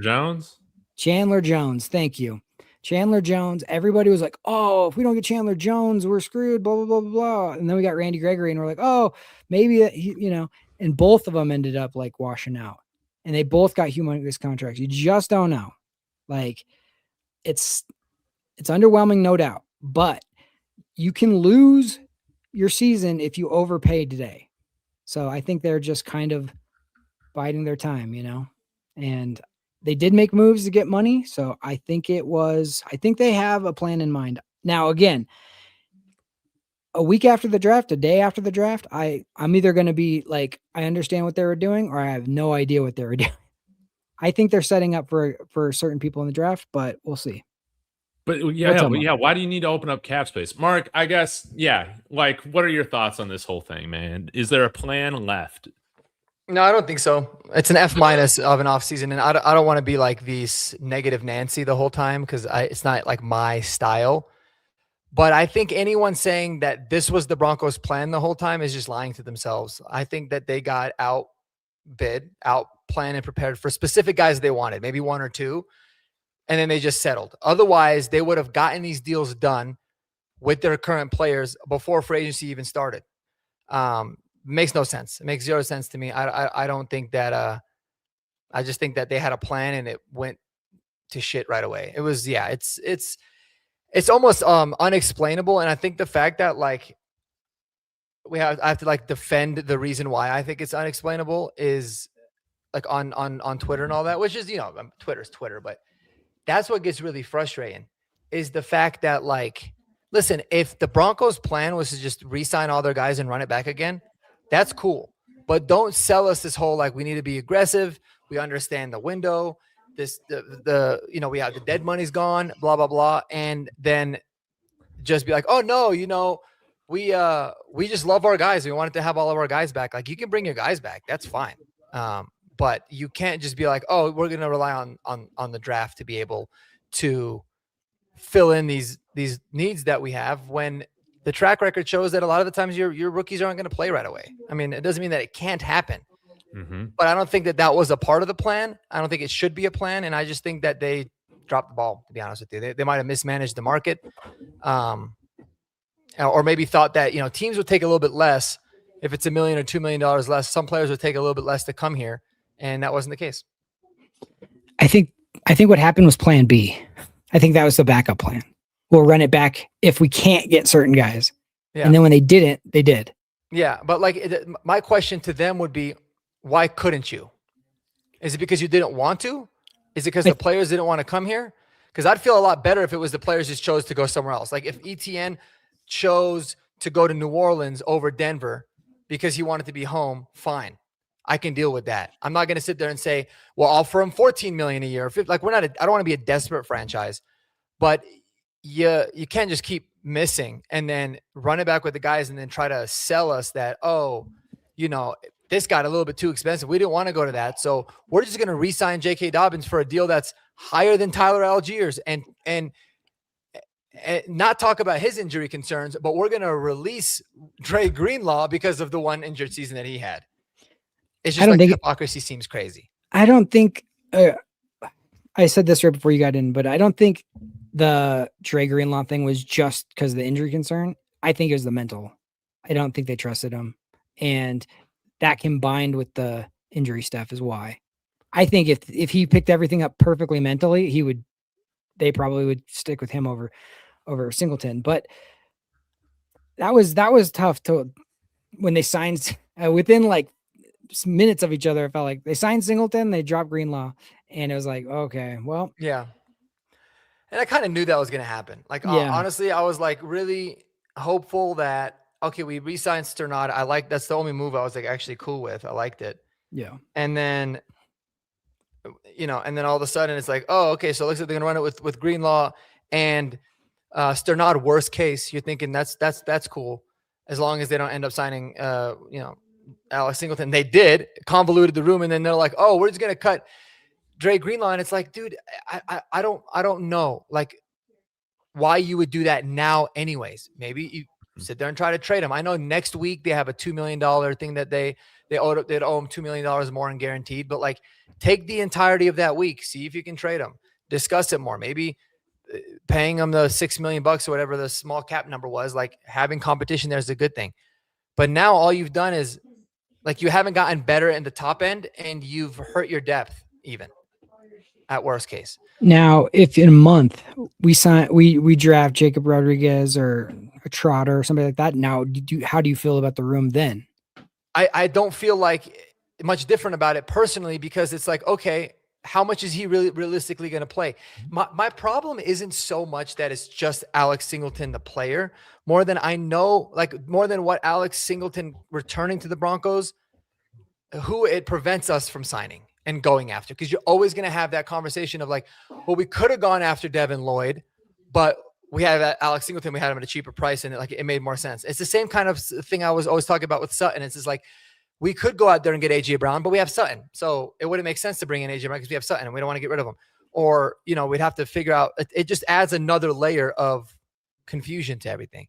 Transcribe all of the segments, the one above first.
Jones? Chandler Jones. Thank you. Chandler Jones. Everybody was like, oh, if we don't get Chandler Jones, we're screwed, blah, blah, blah, blah, blah. And then we got Randy Gregory and we're like, oh, maybe, and both of them ended up like washing out. And they both got humongous contracts. You just don't know. Like, it's underwhelming, no doubt. But you can lose your season if you overpay today. So I think they're just kind of biding their time, and they did make moves to get money. So I think they have a plan in mind. Now, again, a week after the draft, a day after the draft, I'm either going to be like, I understand what they were doing, or I have no idea what they were doing. I think they're setting up for certain people in the draft, but we'll see. But why do you need to open up cap space? Mark, I guess, like, what are your thoughts on this whole thing, man? Is there a plan left? No, I don't think so. It's an F- of an offseason, and I don't want to be like this negative Nancy the whole time because it's not like my style. But I think anyone saying that this was the Broncos' plan the whole time is just lying to themselves. I think that they got outbid, outplanned, and prepared for specific guys they wanted, maybe one or two, and then they just settled. Otherwise, they would have gotten these deals done with their current players before free agency even started. Makes no sense. It makes zero sense to me. I don't think that. I just think that they had a plan and it went to shit right away. It was it's almost unexplainable. And I think the fact that like I have to like defend the reason why I think it's unexplainable is like on Twitter and all that, which is Twitter's Twitter, but that's what gets really frustrating is the fact that like, listen, if the Broncos' plan was to just re-sign all their guys and run it back again, that's cool. But don't sell us this whole like we need to be aggressive. We understand the window. We have the dead money's gone, blah blah blah, and then just be like, oh no, we just love our guys. We wanted to have all of our guys back. Like you can bring your guys back, that's fine. But you can't just be like, oh, we're gonna rely on the draft to be able to fill in these needs that we have when the track record shows that a lot of the times your rookies aren't going to play right away. I mean, it doesn't mean that it can't happen, but I don't think that was a part of the plan. I don't think it should be a plan. And I just think that they dropped the ball, to be honest with you. They might have mismanaged the market, or maybe thought that, teams would take a little bit less. If it's $1 million or $2 million less, some players would take a little bit less to come here. And that wasn't the case. I think what happened was plan B. I think that was the backup plan. We'll run it back if we can't get certain guys. Yeah. And then when they didn't, they did. Yeah. But like my question to them would be, why couldn't you? Is it because you didn't want to? Is it because the players didn't want to come here? Because I'd feel a lot better if it was the players just chose to go somewhere else. Like if ETN chose to go to New Orleans over Denver because he wanted to be home, fine. I can deal with that. I'm not going to sit there and say, well, I'll offer him $14 million a year. Like I don't want to be a desperate franchise, but you can't just keep missing and then run it back with the guys and then try to sell us that, this got a little bit too expensive. We didn't want to go to that. So we're just going to re-sign J.K. Dobbins for a deal that's higher than Tyler Algiers and not talk about his injury concerns, but we're going to release Dre Greenlaw because of the one injured season that he had. It's just like the hypocrisy seems crazy. I don't think I said this right before you got in, but I don't think the Dre Greenlaw thing was just because of the injury concern. I think it was the mental. I don't think they trusted him. And that combined with the injury stuff is why. I think if he picked everything up perfectly mentally, they probably would stick with him over Singleton. But that was tough when they signed within like minutes of each other. It felt like they signed Singleton, they dropped Greenlaw, and it was like, okay, well, yeah. And I kind of knew that was going to happen. Like, honestly, I was like really hopeful that, okay, we re-signed Sternad. That's the only move I was like actually cool with. I liked it. Yeah. And then, and then all of a sudden it's like, oh, okay, so it looks like they're going to run it with Greenlaw and Sternad. Worst case, you're thinking that's cool as long as they don't end up signing, Alex Singleton. They did, convoluted the room, and then they're like, oh, we're just going to cut Dre Greenlaw. And it's like, dude, I don't know like why you would do that now anyways. Maybe you sit there and try to trade him. I know next week they have a $2 million thing that they they'd owe him $2 million more in guaranteed. But like, take the entirety of that week, see if you can trade him, discuss it more. Maybe paying him the $6 million or whatever the small cap number was. Like, having competition there is a good thing. But now all you've done is, like, you haven't gotten better in the top end, and you've hurt your depth even at worst case. Now, if in a month we draft Jacob Rodriguez or a Trotter or somebody like that, now how do you feel about the room then? I don't feel like much different about it personally, because it's like, okay, how much is he really realistically going to play? My problem isn't so much that it's just Alex Singleton, the player, more than what Alex Singleton returning to the Broncos, who it prevents us from signing and going after. Because you're always going to have that conversation of like, well, we could have gone after Devin Lloyd, but we had Alex Singleton, we had him at a cheaper price, and it made more sense. It's the same kind of thing I was always talking about with Sutton. It's just like, we could go out there and get AJ Brown, but we have Sutton. So it wouldn't make sense to bring in AJ Brown because we have Sutton and we don't want to get rid of him. Or, we'd have to figure out, it just adds another layer of confusion to everything.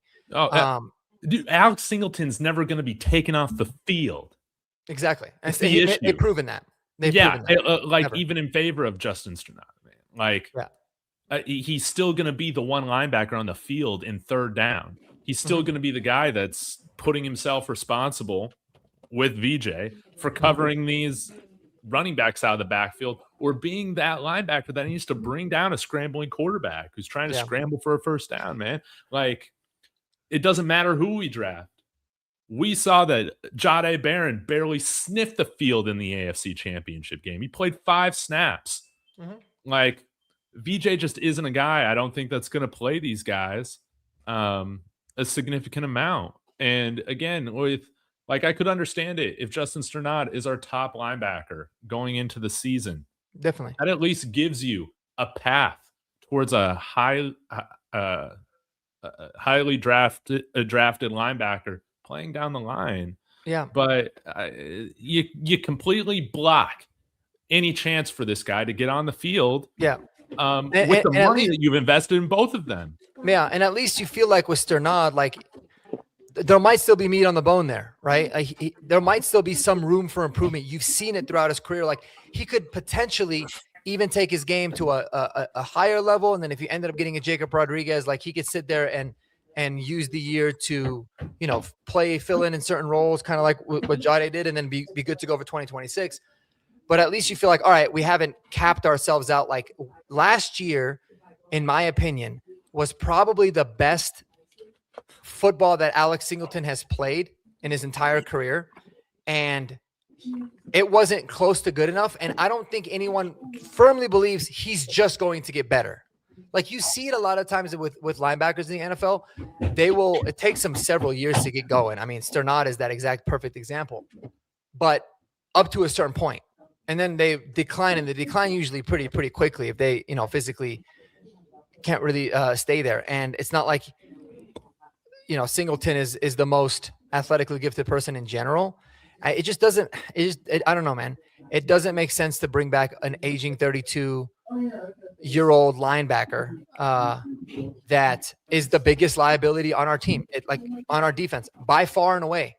Dude, Alex Singleton's never going to be taken off the field. Exactly. That's the issue. They've proven that. Even in favor of Justin Strnad, man. Like, he's still going to be the one linebacker on the field in third down. He's still going to be the guy that's putting himself responsible with VJ for covering these running backs out of the backfield, or being that linebacker that needs to bring down a scrambling quarterback who's trying to scramble for a first down, man. Like, it doesn't matter who we draft. We saw that Jahdae Barron barely sniffed the field in the AFC Championship game. He played 5 snaps. Like, VJ just isn't a guy. I don't think that's going to play these guys a significant amount. And again, I could understand it if Justin Strnad is our top linebacker going into the season. Definitely. That at least gives you a path towards a highly drafted linebacker playing down the line. Yeah. But you completely block any chance for this guy to get on the field. Yeah. With the money that you've invested in both of them. Yeah. And at least you feel like with Strnad, like, there might still be meat on the bone there, right? Like, there might still be some room for improvement. You've seen it throughout his career. Like, he could potentially even take his game to a higher level. And then if you ended up getting a Jacob Rodriguez, like, he could sit there and use the year to, fill in certain roles, kind of like what Jahdae did, and then be good to go for 2026. But at least you feel like, all right, we haven't capped ourselves out. Like, last year, in my opinion, was probably the best football that Alex Singleton has played in his entire career, and it wasn't close to good enough. And I don't think anyone firmly believes he's just going to get better. Like, you see it a lot of times with linebackers in the NFL. It takes them several years to get going. I mean, Strnad is that exact perfect example, but up to a certain point, and then they decline, and they decline usually pretty quickly if they, physically can't really stay there. And it's not like, Singleton is the most athletically gifted person in general. I don't know, man. It doesn't make sense to bring back an aging 32-year-old linebacker that is the biggest liability on our team, on our defense, by far and away.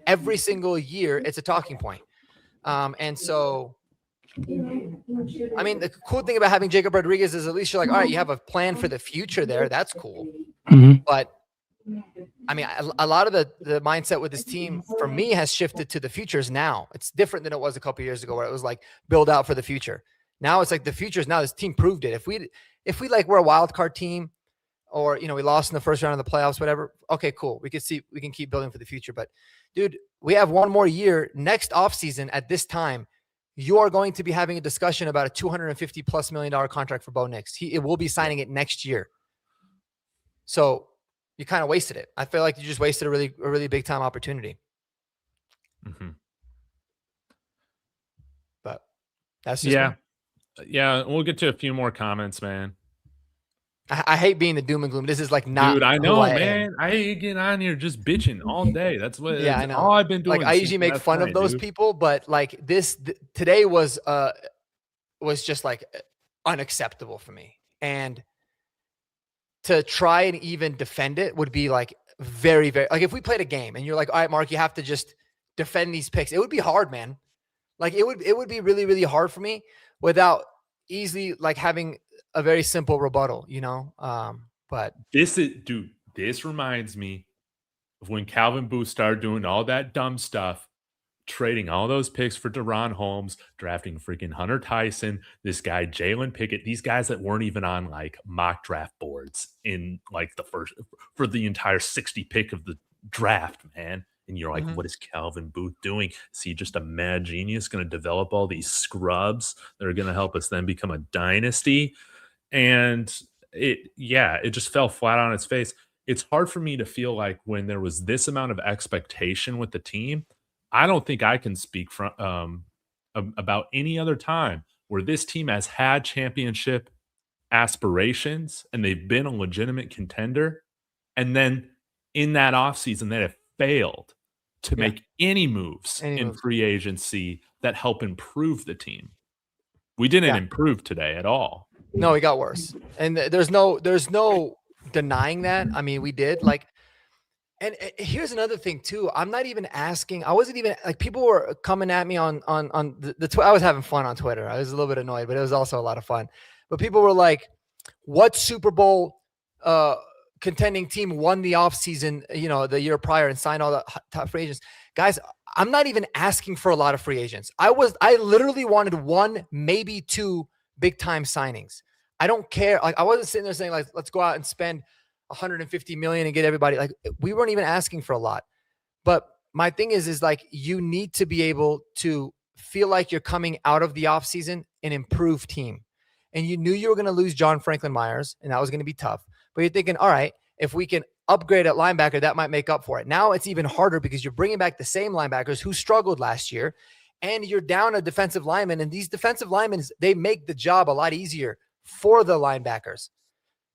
Every single year, it's a talking point. And so, I mean, the cool thing about having Jacob Rodriguez is at least you're like, all right, you have a plan for the future there. That's cool. But I mean, a lot of the mindset with this team for me has shifted to the futures now. It's different than it was a couple of years ago, where it was like build out for the future. Now it's like the futures. Now this team proved it. If we we're a wild card team, or we lost in the first round of the playoffs, whatever. Okay, cool. We can keep building for the future. But dude, we have one more year. Next offseason at this time, you are going to be having a discussion about a $250+ million contract for Bo Nix. It will be signing it next year. So you kind of wasted it. I feel like you just wasted a really big time opportunity. But that's just me. Yeah. We'll get to a few more comments, man. I hate being the doom and gloom. This is like not. Dude, I know, man. I hate getting on here just bitching all day. That's what. Yeah, I know. All I've been doing. Like, I usually make fun of those people, but like today was just like unacceptable for me. And to try and even defend it would be like very, very, like, if we played a game and you're like, all right, Mark, you have to just defend these picks. It would be hard, man. Like it would be really, really hard for me without easily like having a very simple rebuttal, but this reminds me of when Calvin Booth started doing all that dumb stuff, trading all those picks for Deron Holmes, drafting freaking Hunter Tyson, this guy Jalen Pickett, these guys that weren't even on like mock draft boards in like for the entire 60 pick of the draft, man. And you're like, what is Calvin Booth doing? Is he just a mad genius going to develop all these scrubs that are going to help us then become a dynasty? And it just fell flat on its face. It's hard for me to feel like when there was this amount of expectation with the team, I don't think I can speak from about any other time where this team has had championship aspirations and they've been a legitimate contender. And then in that offseason, they have failed to make any moves in free agency that help improve the team. We didn't improve today at all. No, it got worse. And there's no denying that. I mean, we did and here's another thing too. I'm not even asking. I wasn't even like people were coming at me on the I was having fun on Twitter. I was a little bit annoyed, but it was also a lot of fun. But people were like, what Super Bowl contending team won the offseason, the year prior and signed all the top free agents? Guys, I'm not even asking for a lot of free agents. I literally wanted one, maybe two big time signings. I don't care. Like I wasn't sitting there saying like, let's go out and spend 150 million and get everybody. Like we weren't even asking for a lot. But my thing is like, you need to be able to feel like you're coming out of the offseason an improved team. And you knew you were going to lose John Franklin Myers, and that was going to be tough. But you're thinking, all right, if we can upgrade at linebacker, that might make up for it. Now it's even harder because you're bringing back the same linebackers who struggled last year, and you're down a defensive lineman. And these defensive linemen, they make the job a lot easier for the linebackers.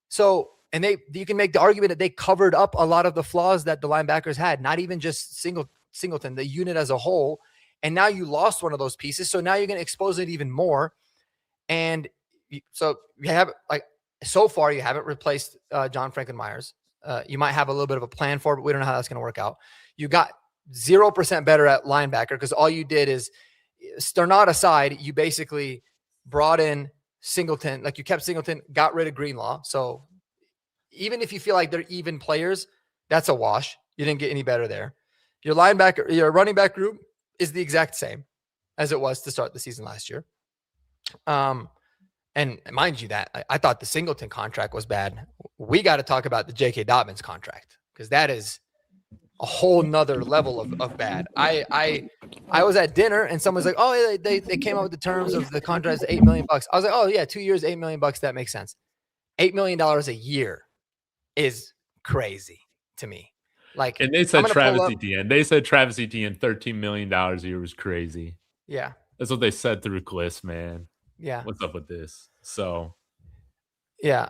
So, and you can make the argument that they covered up a lot of the flaws that the linebackers had, not even just Singleton, the unit as a whole. And now you lost one of those pieces. So now you're going to expose it even more. And so you have so far you haven't replaced John Franklin Myers. You might have a little bit of a plan for it, but we don't know how that's going to work out. You got 0% better at linebacker because all you did is Sternad aside, you basically brought in Singleton. Like you kept Singleton, got rid of Greenlaw. So even if you feel like they're even players, that's a wash. You didn't get any better there. Your running back group is the exact same as it was to start the season last year. And mind you that I thought the Singleton contract was bad. We got to talk about the J.K. Dobbins contract because that is a whole nother level of bad. I was at dinner and someone's like, oh, they came up with the terms of the contract is $8 million. I was like, oh yeah, 2 years, $8 million. That makes sense. $8 million a year is crazy to me. Like, and they said Travis Etienne. They said Travis Etienne $13 million a year was crazy. Yeah, that's what they said through Gliss, man. Yeah. What's up with this? So, yeah.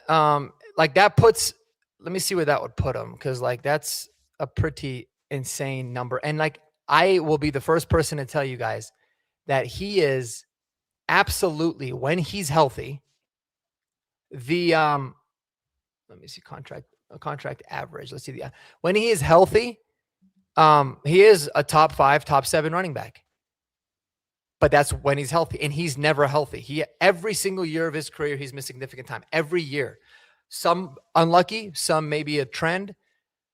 Like that puts, let me see where that would put him. Cause like, that's a pretty insane number. And like, I will be the first person to tell you guys that he is absolutely, when he's healthy, let me see contract average. Let's see when he is healthy, he is a top 5, top 7 running back. But that's when he's healthy, and he's never healthy. Every single year of his career, he's missed significant time. Every year. Some unlucky, some maybe a trend,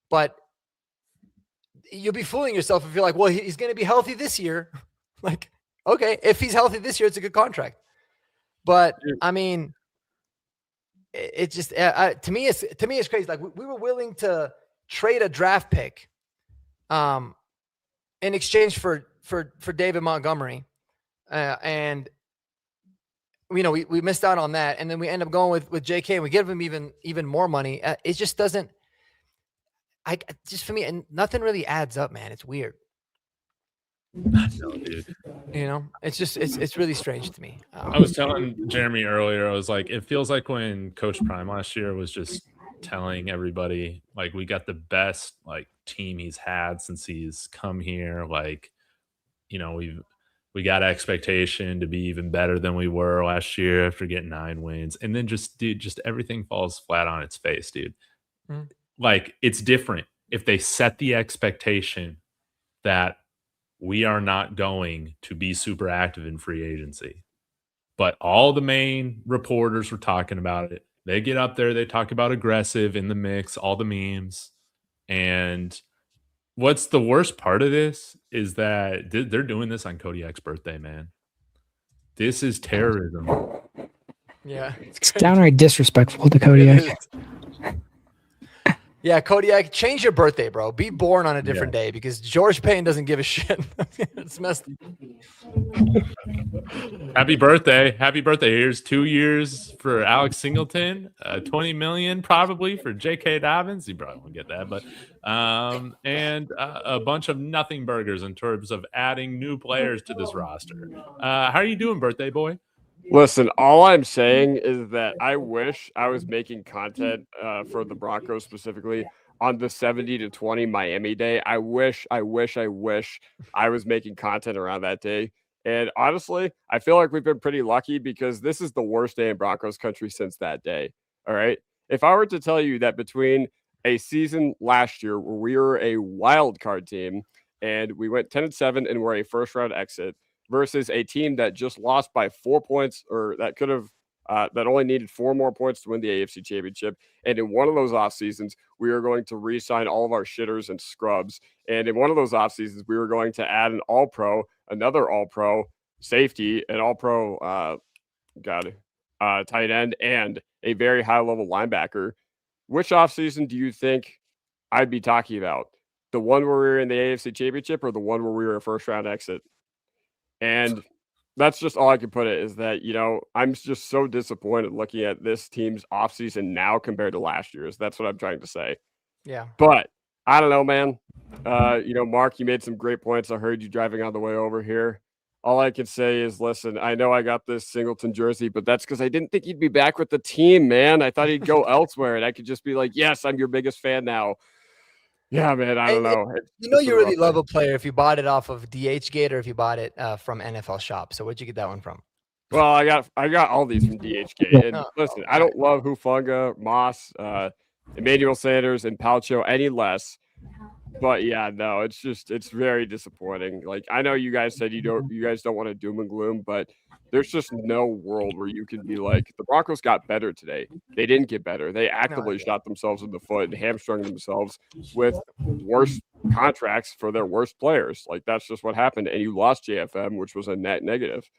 but you'll be fooling yourself if you're like, well, he's going to be healthy this year. Like, okay, if he's healthy this year, it's a good contract. But I mean, it just to me it's crazy. Like we were willing to trade a draft pick, in exchange for David Montgomery. And we missed out on that, and then we end up going with JK, and we give him even more money. It just doesn't. For me, and nothing really adds up, man. It's weird. No, dude. It's really strange to me. I was telling Jeremy earlier, I was like, it feels like when Coach Prime last year was just telling everybody, like, we got the best team he's had since he's come here. Like, we got expectation to be even better than we were last year after getting 9 wins. And then just everything falls flat on its face, dude. Like, it's different if they set the expectation that we are not going to be super active in free agency. But all the main reporters were talking about it. They get up there, they talk about aggressive in the mix, all the memes. And what's the worst part of this is that they're doing this on Kodiak's birthday, man. This is terrorism. Yeah. It's downright disrespectful to Kodiak. Yeah, Kodiak, change your birthday, bro. Be born on a different day because George Payton doesn't give a shit. It's messed up. Happy birthday. Happy birthday. Here's 2 years for Alex Singleton, 20 million probably for J.K. Dobbins. You probably won't get that, but and a bunch of nothing burgers in terms of adding new players to this roster. How are you doing, birthday boy? Listen, all I'm saying is that I wish I was making content for the Broncos specifically on the 70-20 Miami day. I wish I was making content around that day. And honestly, I feel like we've been pretty lucky because this is the worst day in Broncos country since that day. All right. If I were to tell you that between a season last year where we were a wild card team and we went 10-7 and we're a first round exit, versus a team that just lost by 4 points, or that could have that only needed 4 more points to win the AFC Championship. And in one of those off seasons, we are going to re-sign all of our shitters and scrubs. And in one of those off seasons, we were going to add an All-Pro, another All-Pro safety, an All-Pro tight end, and a very high-level linebacker. Which off season do you think I'd be talking about? The one where we were in the AFC Championship, or the one where we were a first-round exit? And that's just all I can put it is that, I'm just so disappointed looking at this team's offseason now compared to last year's. That's what I'm trying to say. Yeah. But I don't know, man. Mark, you made some great points. I heard you driving on the way over here. All I can say is, listen, I know I got this Singleton jersey, but that's because I didn't think he'd be back with the team, man. I thought he'd go elsewhere, and I could just be like, yes, I'm your biggest fan now. Yeah, man, I don't know. You really love a player if you bought it off of DHgate or if you bought it from NFL Shop. So where'd you get that one from? Well, I got all these from DHgate. And listen, I don't love Hufanga, Moss, Emmanuel Sanders, and Palcho any less. But yeah, no, it's very disappointing. Like, I know you guys said you guys don't want to doom and gloom, but there's just no world where you can be like, the Broncos got better today. They didn't get better. They actively shot themselves in the foot and hamstrung themselves with worse contracts for their worst players. Like, that's just what happened. And you lost JFM, which was a net negative.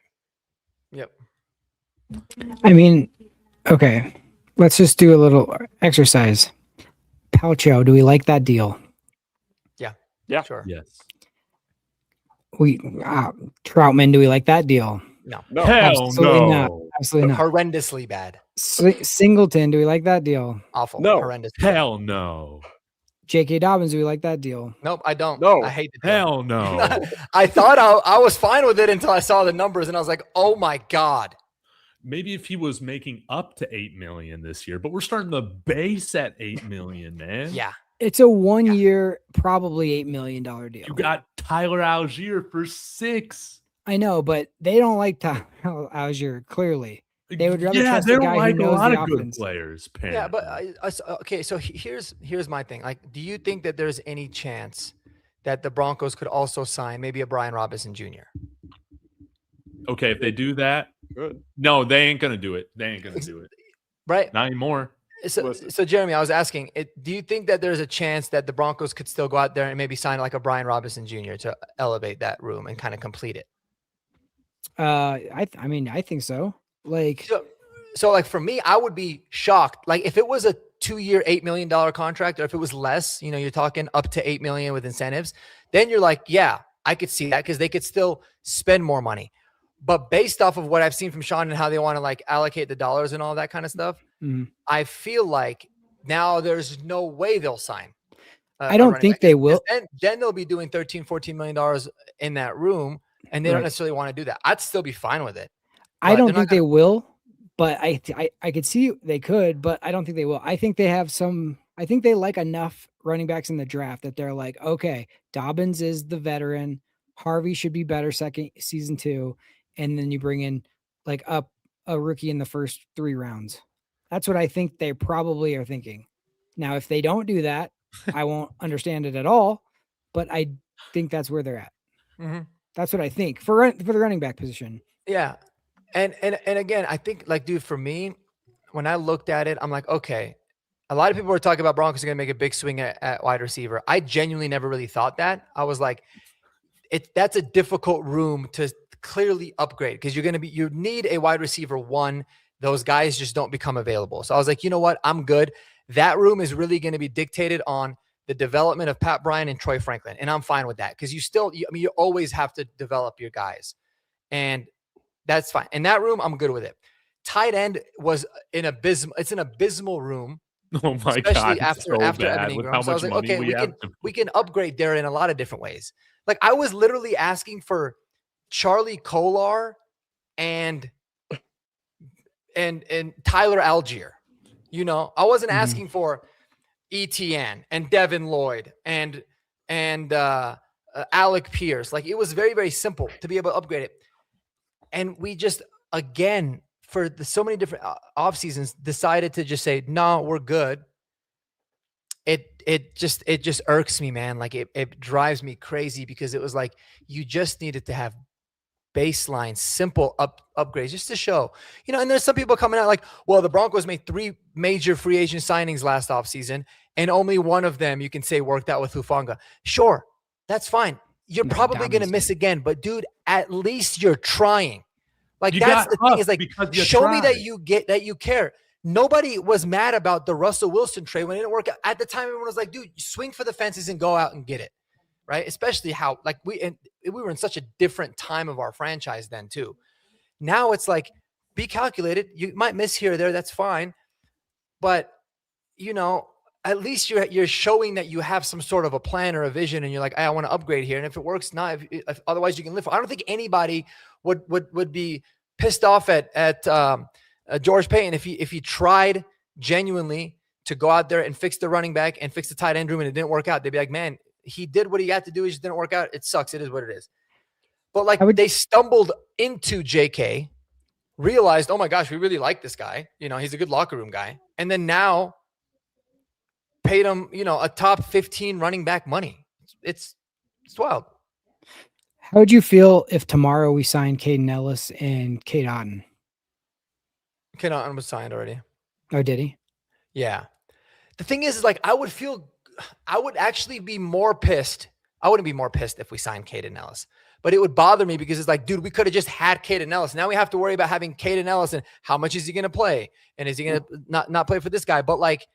Yep. I mean, okay, let's just do a little exercise. Palcho, do we like that deal? Yeah, sure. Yes. Troutman, do we like that deal? No. Hell Absolutely no. not. Absolutely not. Horrendously bad. Singleton, do we like that deal? Awful. No. Horrendous. Hell no. J.K. Dobbins, do we like that deal? Nope, I don't. No. I hate the deal. Hell no. I thought I was fine with it until I saw the numbers and I was like, oh my God. Maybe if he was making up to 8 million this year, but we're starting the base at 8 million, man. Yeah. It's a 1 year, probably $8 million deal. You got Tyler Algier for 6. I know, but they don't like Tyler Algier, clearly. They would rather trust they the don't guy like who a knows lot the of good offense. players. Yeah, but apparently. okay, so here's my thing. Like, do you think that there's any chance that the Broncos could also sign maybe a Brian Robinson Jr.? Okay, if they do that, good. No, they ain't gonna do it. They ain't gonna do it. Right? Not anymore. So Jeremy, I was asking, do you think that there's a chance that the Broncos could still go out there and maybe sign like a Brian Robinson Jr. to elevate that room and kind of complete it? I mean, I think so. Like, so like for me, I would be shocked. Like if it was a 2-year, $8 million contract, or if it was less, you're talking up to $8 million with incentives, then you're like, yeah, I could see that because they could still spend more money. But based off of what I've seen from Sean and how they want to like allocate the dollars and all that kind of stuff, I feel like now there's no way they'll sign. I don't think they will. Then they'll be doing $13, $14 million in that room, and they don't necessarily want to do that. I'd still be fine with it. I don't think they will, but I could see they could, but I don't think they will. I think they have I think they like enough running backs in the draft that they're like, okay, Dobbins is the veteran. Harvey should be better season 2. And then you bring in like a rookie in the first 3 rounds. That's what I think they probably are thinking. Now, if they don't do that, I won't understand it at all, but I think that's where they're at. Mm-hmm. That's what I think for the running back position. Yeah. And again, I think like, dude, for me, when I looked at it, I'm like, okay, a lot of people were talking about Broncos are going to make a big swing at wide receiver. I genuinely never really thought that. I was like, that's a difficult room to clearly upgrade because you need a wide receiver one. Those guys just don't become available. So I was like, you know what? I'm good. That room is really going to be dictated on the development of Pat Bryant and Troy Franklin. And I'm fine with that because you always have to develop your guys. And that's fine. In that room, I'm good with it. Tight end was an abysmal room. Oh my especially God, after Evan Ingram. So I was like, okay, we can upgrade there in a lot of different ways. Like I was literally asking for Charlie Kolar and Tyler Algier. You know, I wasn't asking for ETN and Devin Lloyd and Alec Pierce. Like it was very, very simple to be able to upgrade it. And we just, again, for so many different off seasons, decided to just say, no, we're good. It just irks me, man. Like it drives me crazy because it was like, you just needed to have baseline, simple upgrades just to show, you know, and there's some people coming out like, well, the Broncos made 3 major free agent signings last offseason, and only one of them you can say worked out with Hufanga. Sure, that's fine. You're probably going to miss again, but dude, at least you're trying. Like that's the thing is like, show me that you care. Nobody was mad about the Russell Wilson trade when it didn't work out. At the time, everyone was like, dude, swing for the fences and go out and get it. Right. Especially how like we were in such a different time of our franchise then too. Now it's like, be calculated. You might miss here or there. That's fine. But you know, at least you're showing that you have some sort of a plan or a vision and you're like, I want to upgrade here. And if it works, not if otherwise you can live. I don't think anybody would be pissed off at George Payton if he tried genuinely to go out there and fix the running back and fix the tight end room and it didn't work out. They'd be like, man, he did what he had to do. It just didn't work out. It sucks. It is what it is. But like they stumbled into JK, realized, oh my gosh, we really like this guy. You know, he's a good locker room guy. And then now paid him, you know, a top 15 running back money. It's wild. How would you feel if tomorrow we signed Caden Ellis and Cade Otton? Cade Otton was signed already. Oh, did he? Yeah. The thing is like, I would actually be more pissed. I wouldn't be more pissed if we signed Caden Ellis, but it would bother me because it's like, dude, we could have just had Caden Ellis. Now we have to worry about having Caden Ellis and how much is he going to play? And is he going to not play for this guy? But like,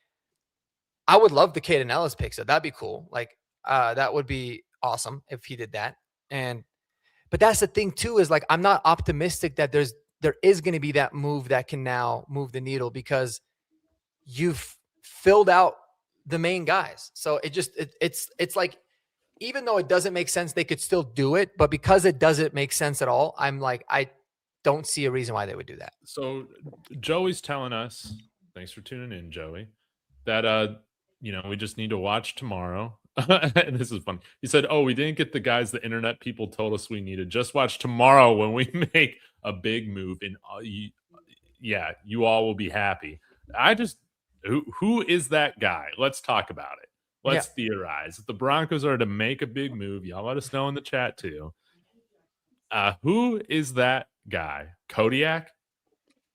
I would love the Caden Ellis pick. So that'd be cool. Like, that would be awesome if he did that. But that's the thing too, is like, I'm not optimistic that there is going to be that move that can now move the needle because you've filled out the main guys. So it's like, even though it doesn't make sense, they could still do it. But because it doesn't make sense at all, I'm like, I don't see a reason why they would do that. So Joey's telling us, thanks for tuning in, Joey, that, you know, we just need to watch tomorrow. And this is fun. He said, oh, we didn't get the guys the internet people told us we needed. Just watch tomorrow when we make a big move. And yeah, you all will be happy. Who is that guy? Let's talk about it. Let's theorize. If the Broncos are to make a big move, y'all let us know in the chat too. Who is that guy? Kodiak?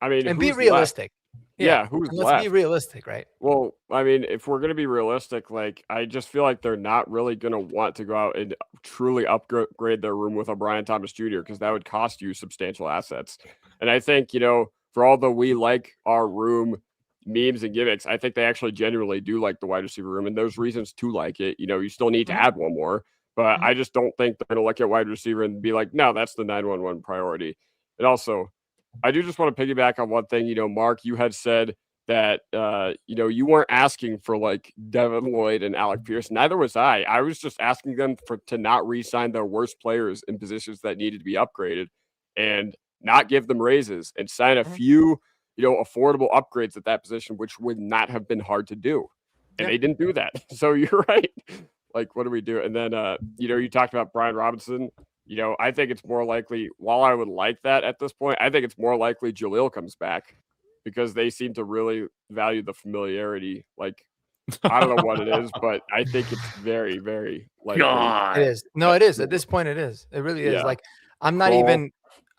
I mean, and be realistic. Yeah, who's left? Let's be realistic, right? Well, I mean, if we're going to be realistic, like, I just feel like they're not really going to want to go out and truly upgrade their room with a Brian Thomas Jr. because that would cost you substantial assets. And I think, you know, for all the we like our room memes and gimmicks, I think they actually genuinely do like the wide receiver room, and there's reasons to like it. You know, you still need to add one more, but I just don't think they're going to look at wide receiver and be like, no, that's the 911 priority. And also, I do just want to piggyback on one thing. You know, Mark, you had said that, you know, you weren't asking for like Devin Lloyd and Alec Pierce. Neither was I. I was just asking them to not re-sign their worst players in positions that needed to be upgraded and not give them raises and sign a few, you know, affordable upgrades at that position, which would not have been hard to do. And they didn't do that. So you're right. Like, what do we do? And then, you know, you talked about Brian Robinson. You know, I think it's more likely, while I would like that at this point, I think it's more likely Jaleel comes back because they seem to really value the familiarity. Like, I don't know what it is, but I think it's very, very likely. God. It is. No, it is. At this point, it is. It really is. Yeah. Like, I'm not even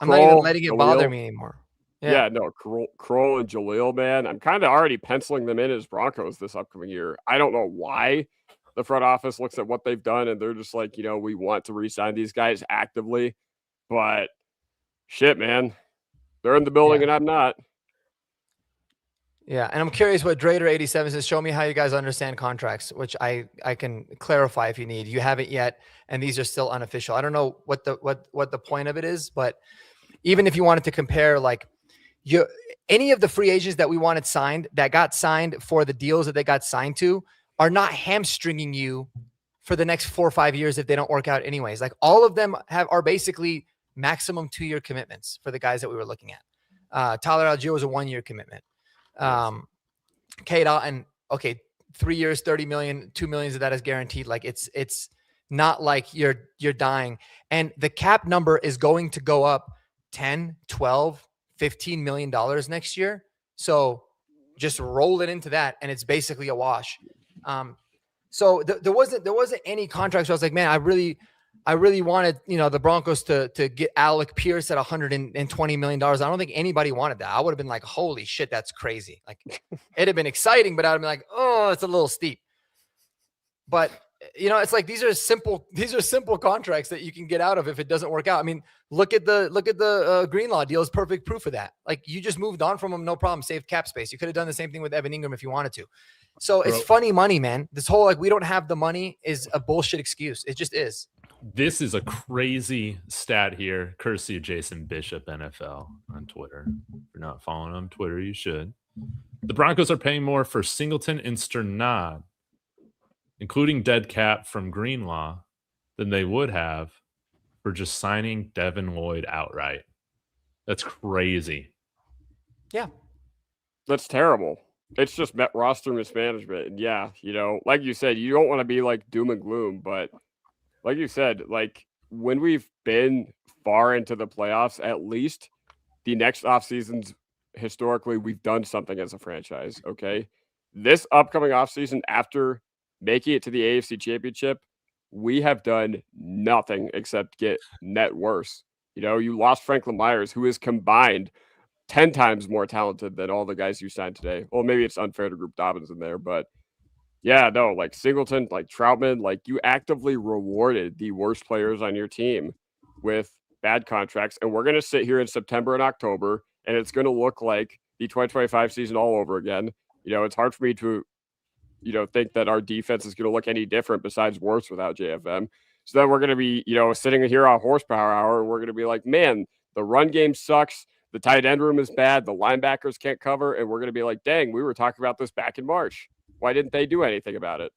letting it bother Jaleel. me anymore. Yeah, no, Kroll and Jaleel, man. I'm kind of already penciling them in as Broncos this upcoming year. I don't know why the front office looks at what they've done and they're just like, we want to re-sign these guys actively. But shit, man. They're in the building and I'm not. Yeah, and I'm curious what Drader87 says. Show me how you guys understand contracts, which I can clarify if you need. You haven't yet, and these are still unofficial. I don't know what the point of it is, but even if you wanted to compare, like any of the free agents that we wanted signed that got signed for the deals that they got signed to are not hamstringing you for the next 4 or 5 years if they don't work out anyways. Like all of them are basically maximum 2-year commitments for the guys that we were looking at. Tyler Algier was a 1-year commitment. Kate Otten, okay, 3 years, 30 million, 2 million of that is guaranteed. Like it's not like you're dying. And the cap number is going to go up 10, 12, $15 million next year. So just roll it into that. And it's basically a wash. So there wasn't any contracts where I was like, man, I really wanted, the Broncos to get Alec Pierce at $120 million. I don't think anybody wanted that. I would have been like, holy shit, that's crazy. Like it'd have been exciting, but I'd have been like, oh, it's a little steep. But it's like, these are simple contracts that you can get out of if it doesn't work out. I mean, look at the Greenlaw deal is perfect proof of that. Like you just moved on from them. No problem. Saved cap space. You could have done the same thing with Evan Ingram if you wanted to. So it's funny money, man. This whole, like, we don't have the money is a bullshit excuse. It just is. This is a crazy stat here, courtesy of Jason Bishop NFL on Twitter. If you're not following him on Twitter, you should. The Broncos are paying more for Singleton and Sternad, including dead cap from Greenlaw, than they would have for just signing Devin Lloyd outright. That's crazy. Yeah. That's terrible. It's just roster mismanagement. And yeah, like you said, you don't want to be like doom and gloom, but like you said, like when we've been far into the playoffs, at least the next offseasons, historically, we've done something as a franchise. Okay. This upcoming offseason, after making it to the AFC Championship, we have done nothing except get net worse. You lost Franklin Myers, who is combined 10 times more talented than all the guys you signed today. Well, maybe it's unfair to group Dobbins in there, but yeah, no, like Singleton, like Troutman, like you actively rewarded the worst players on your team with bad contracts. And we're going to sit here in September and October, and it's going to look like the 2025 season all over again. It's hard for me to, think that our defense is going to look any different besides worse without JFM. So then we're going to be, sitting here on Horsepower Hour, and we're going to be like, man, the run game sucks. The tight end room is bad. The linebackers can't cover. And we're going to be like, dang, we were talking about this back in March. Why didn't they do anything about it?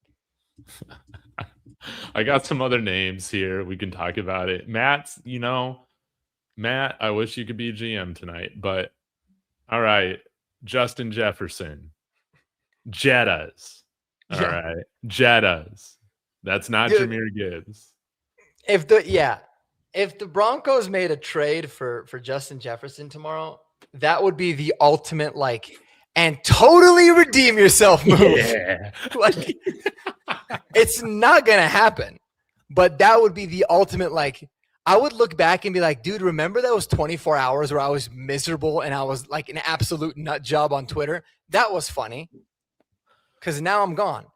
I got some other names here. We can talk about it. Matt, I wish you could be GM tonight, but all right. Justin Jefferson. Jettas. All right. Jettas. That's not Jahmyr Gibbs. If the Broncos made a trade for Justin Jefferson tomorrow, that would be the ultimate and totally redeem yourself move. Yeah. It's not going to happen, but that would be the ultimate, I would look back and be like, dude, remember those 24 hours where I was miserable and I was like an absolute nut job on Twitter? That was funny because now I'm gone.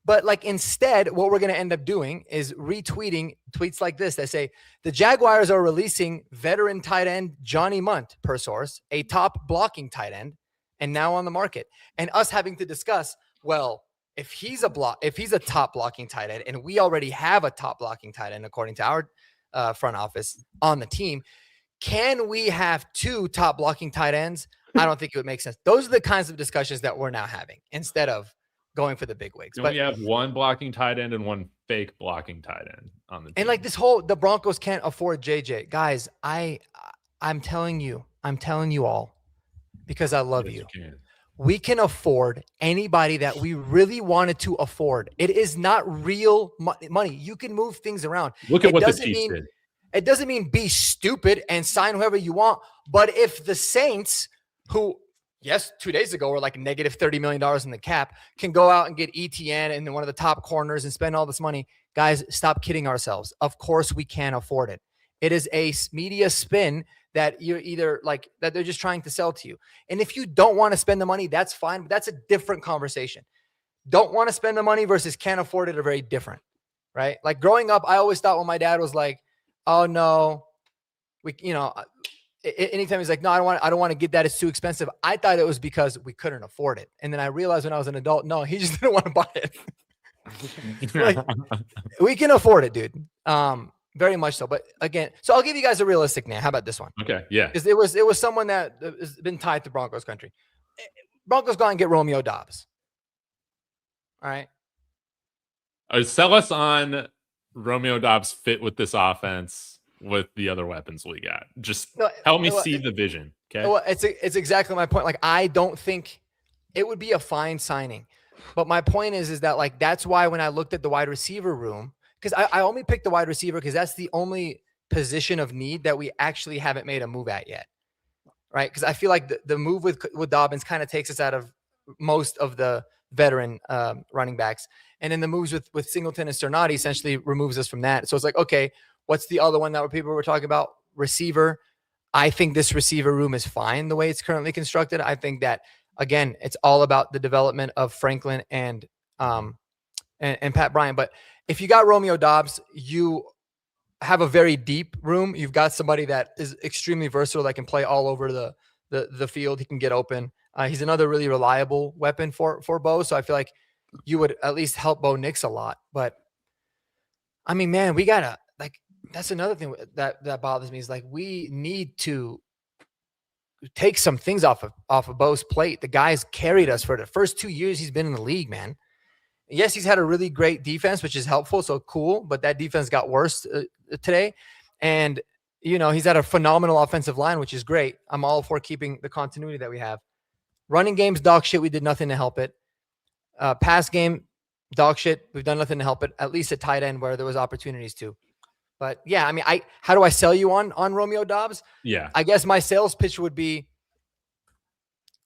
But instead, what we're going to end up doing is retweeting tweets like this that say, the Jaguars are releasing veteran tight end Johnny Munt, per source, a top blocking tight end, and now on the market. And us having to discuss, well, if he's a top blocking tight end, and we already have a top blocking tight end, according to our front office on the team, can we have 2 top blocking tight ends? I don't think it would make sense. Those are the kinds of discussions that we're now having instead of going for the big wigs. But we have 1 blocking tight end and 1 fake blocking tight end on the team. And the Broncos can't afford JJ. Guys, I'm telling you all, because I love you. We can afford anybody that we really wanted to afford. It is not real money. You can move things around. Look at what the Chiefs did. It doesn't mean be stupid and sign whoever you want. But if the Saints, who yes, 2 days ago we're like negative $30 million in the cap, can go out and get ETN and one of the top corners and spend all this money. Guys, stop kidding ourselves. Of course we can afford it. It is a media spin that you're either like that they're just trying to sell to you. And if you don't want to spend the money, that's fine. But that's a different conversation. Don't want to spend the money versus can't afford it are very different, right? Like growing up, I always thought when my dad was like, oh no, anytime he's like, no, I don't want to get that. It's too expensive. I thought it was because we couldn't afford it. And then I realized when I was an adult, no, he just didn't want to buy it. Like, we can afford it, dude. Very much so. But again, so I'll give you guys a realistic name. How about this one? Okay. Yeah. Because it was someone that has been tied to Broncos country. Broncos go and get Romeo Dobbs. All right. Sell us on Romeo Dobbs fit with this offense with the other weapons we got. Just help me see the vision. Okay. Well, it's exactly my point. Like, I don't think it would be a fine signing. But my point is that like, that's why when I looked at the wide receiver room, because I only picked the wide receiver because that's the only position of need that we actually haven't made a move at yet. Right. Because I feel like the move with Dobbins kind of takes us out of most of the veteran running backs. And then the moves with Singleton and Sternati essentially removes us from that. So it's like, okay, what's the other one that people were talking about? Receiver. I think this receiver room is fine the way it's currently constructed. I think that, again, it's all about the development of Franklin and Pat Bryant. But if you got Romeo Dobbs, you have a very deep room. You've got somebody that is extremely versatile that can play all over the field. He can get open. He's another really reliable weapon for Bo. So I feel like you would at least help Bo Nix a lot. But I mean, man, we gotta like, that's another thing that bothers me is like, we need to take some things off of Bo's plate. The guy's carried us for the first 2 years he's been in the league, man. Yes, he's had a really great defense, which is helpful. So cool. But that defense got worse today. And, he's had a phenomenal offensive line, which is great. I'm all for keeping the continuity that we have. Running game's dog shit. We did nothing to help it. Pass game, dog shit. We've done nothing to help it, at least at tight end where there was opportunities to. But yeah, I mean, how do I sell you on Romeo Dobbs? Yeah. I guess my sales pitch would be,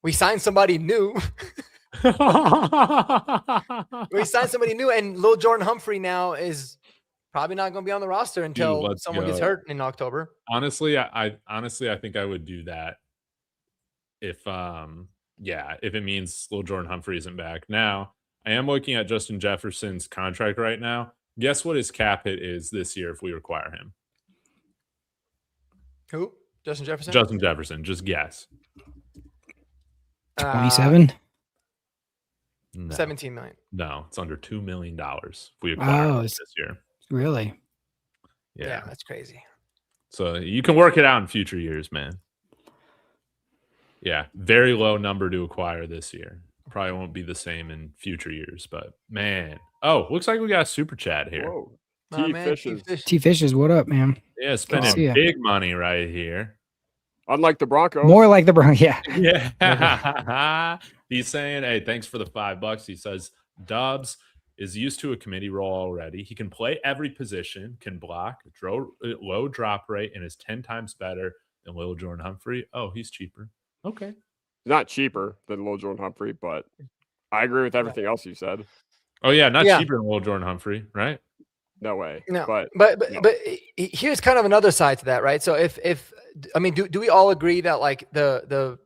we signed somebody new. We signed somebody new, and Lil Jordan Humphrey now is probably not going to be on the roster until someone gets hurt in October. Honestly, I think I would do that if it means Lil Jordan Humphrey isn't back. Now, I am looking at Justin Jefferson's contract right now. Guess what his cap hit is this year if we require him? Who? Justin Jefferson? Justin Jefferson. Just guess. 27? No. 17 million. No, it's under $2 million if we acquire him this year. Really? Yeah, that's crazy. So you can work it out in future years, man. Yeah, very low number to acquire this year. Probably won't be the same in future years, but man. Oh, looks like we got a super chat here. Whoa. T Fishes, what up, man? Yeah, spending big money right here. Unlike the Broncos. More like the Broncos, yeah. Yeah. He's saying, hey, thanks for the $5. He says, Dobbs is used to a committee role already. He can play every position, can block, low drop rate, and is 10 times better than Lil Jordan Humphrey. Oh, he's cheaper. Okay. Not cheaper than Lil Jordan Humphrey, but I agree with everything else you said. Oh, yeah, not cheaper than Lil Jordan Humphrey, right? No way. No, but here's kind of another side to that, right? So if I mean, do we all agree that like the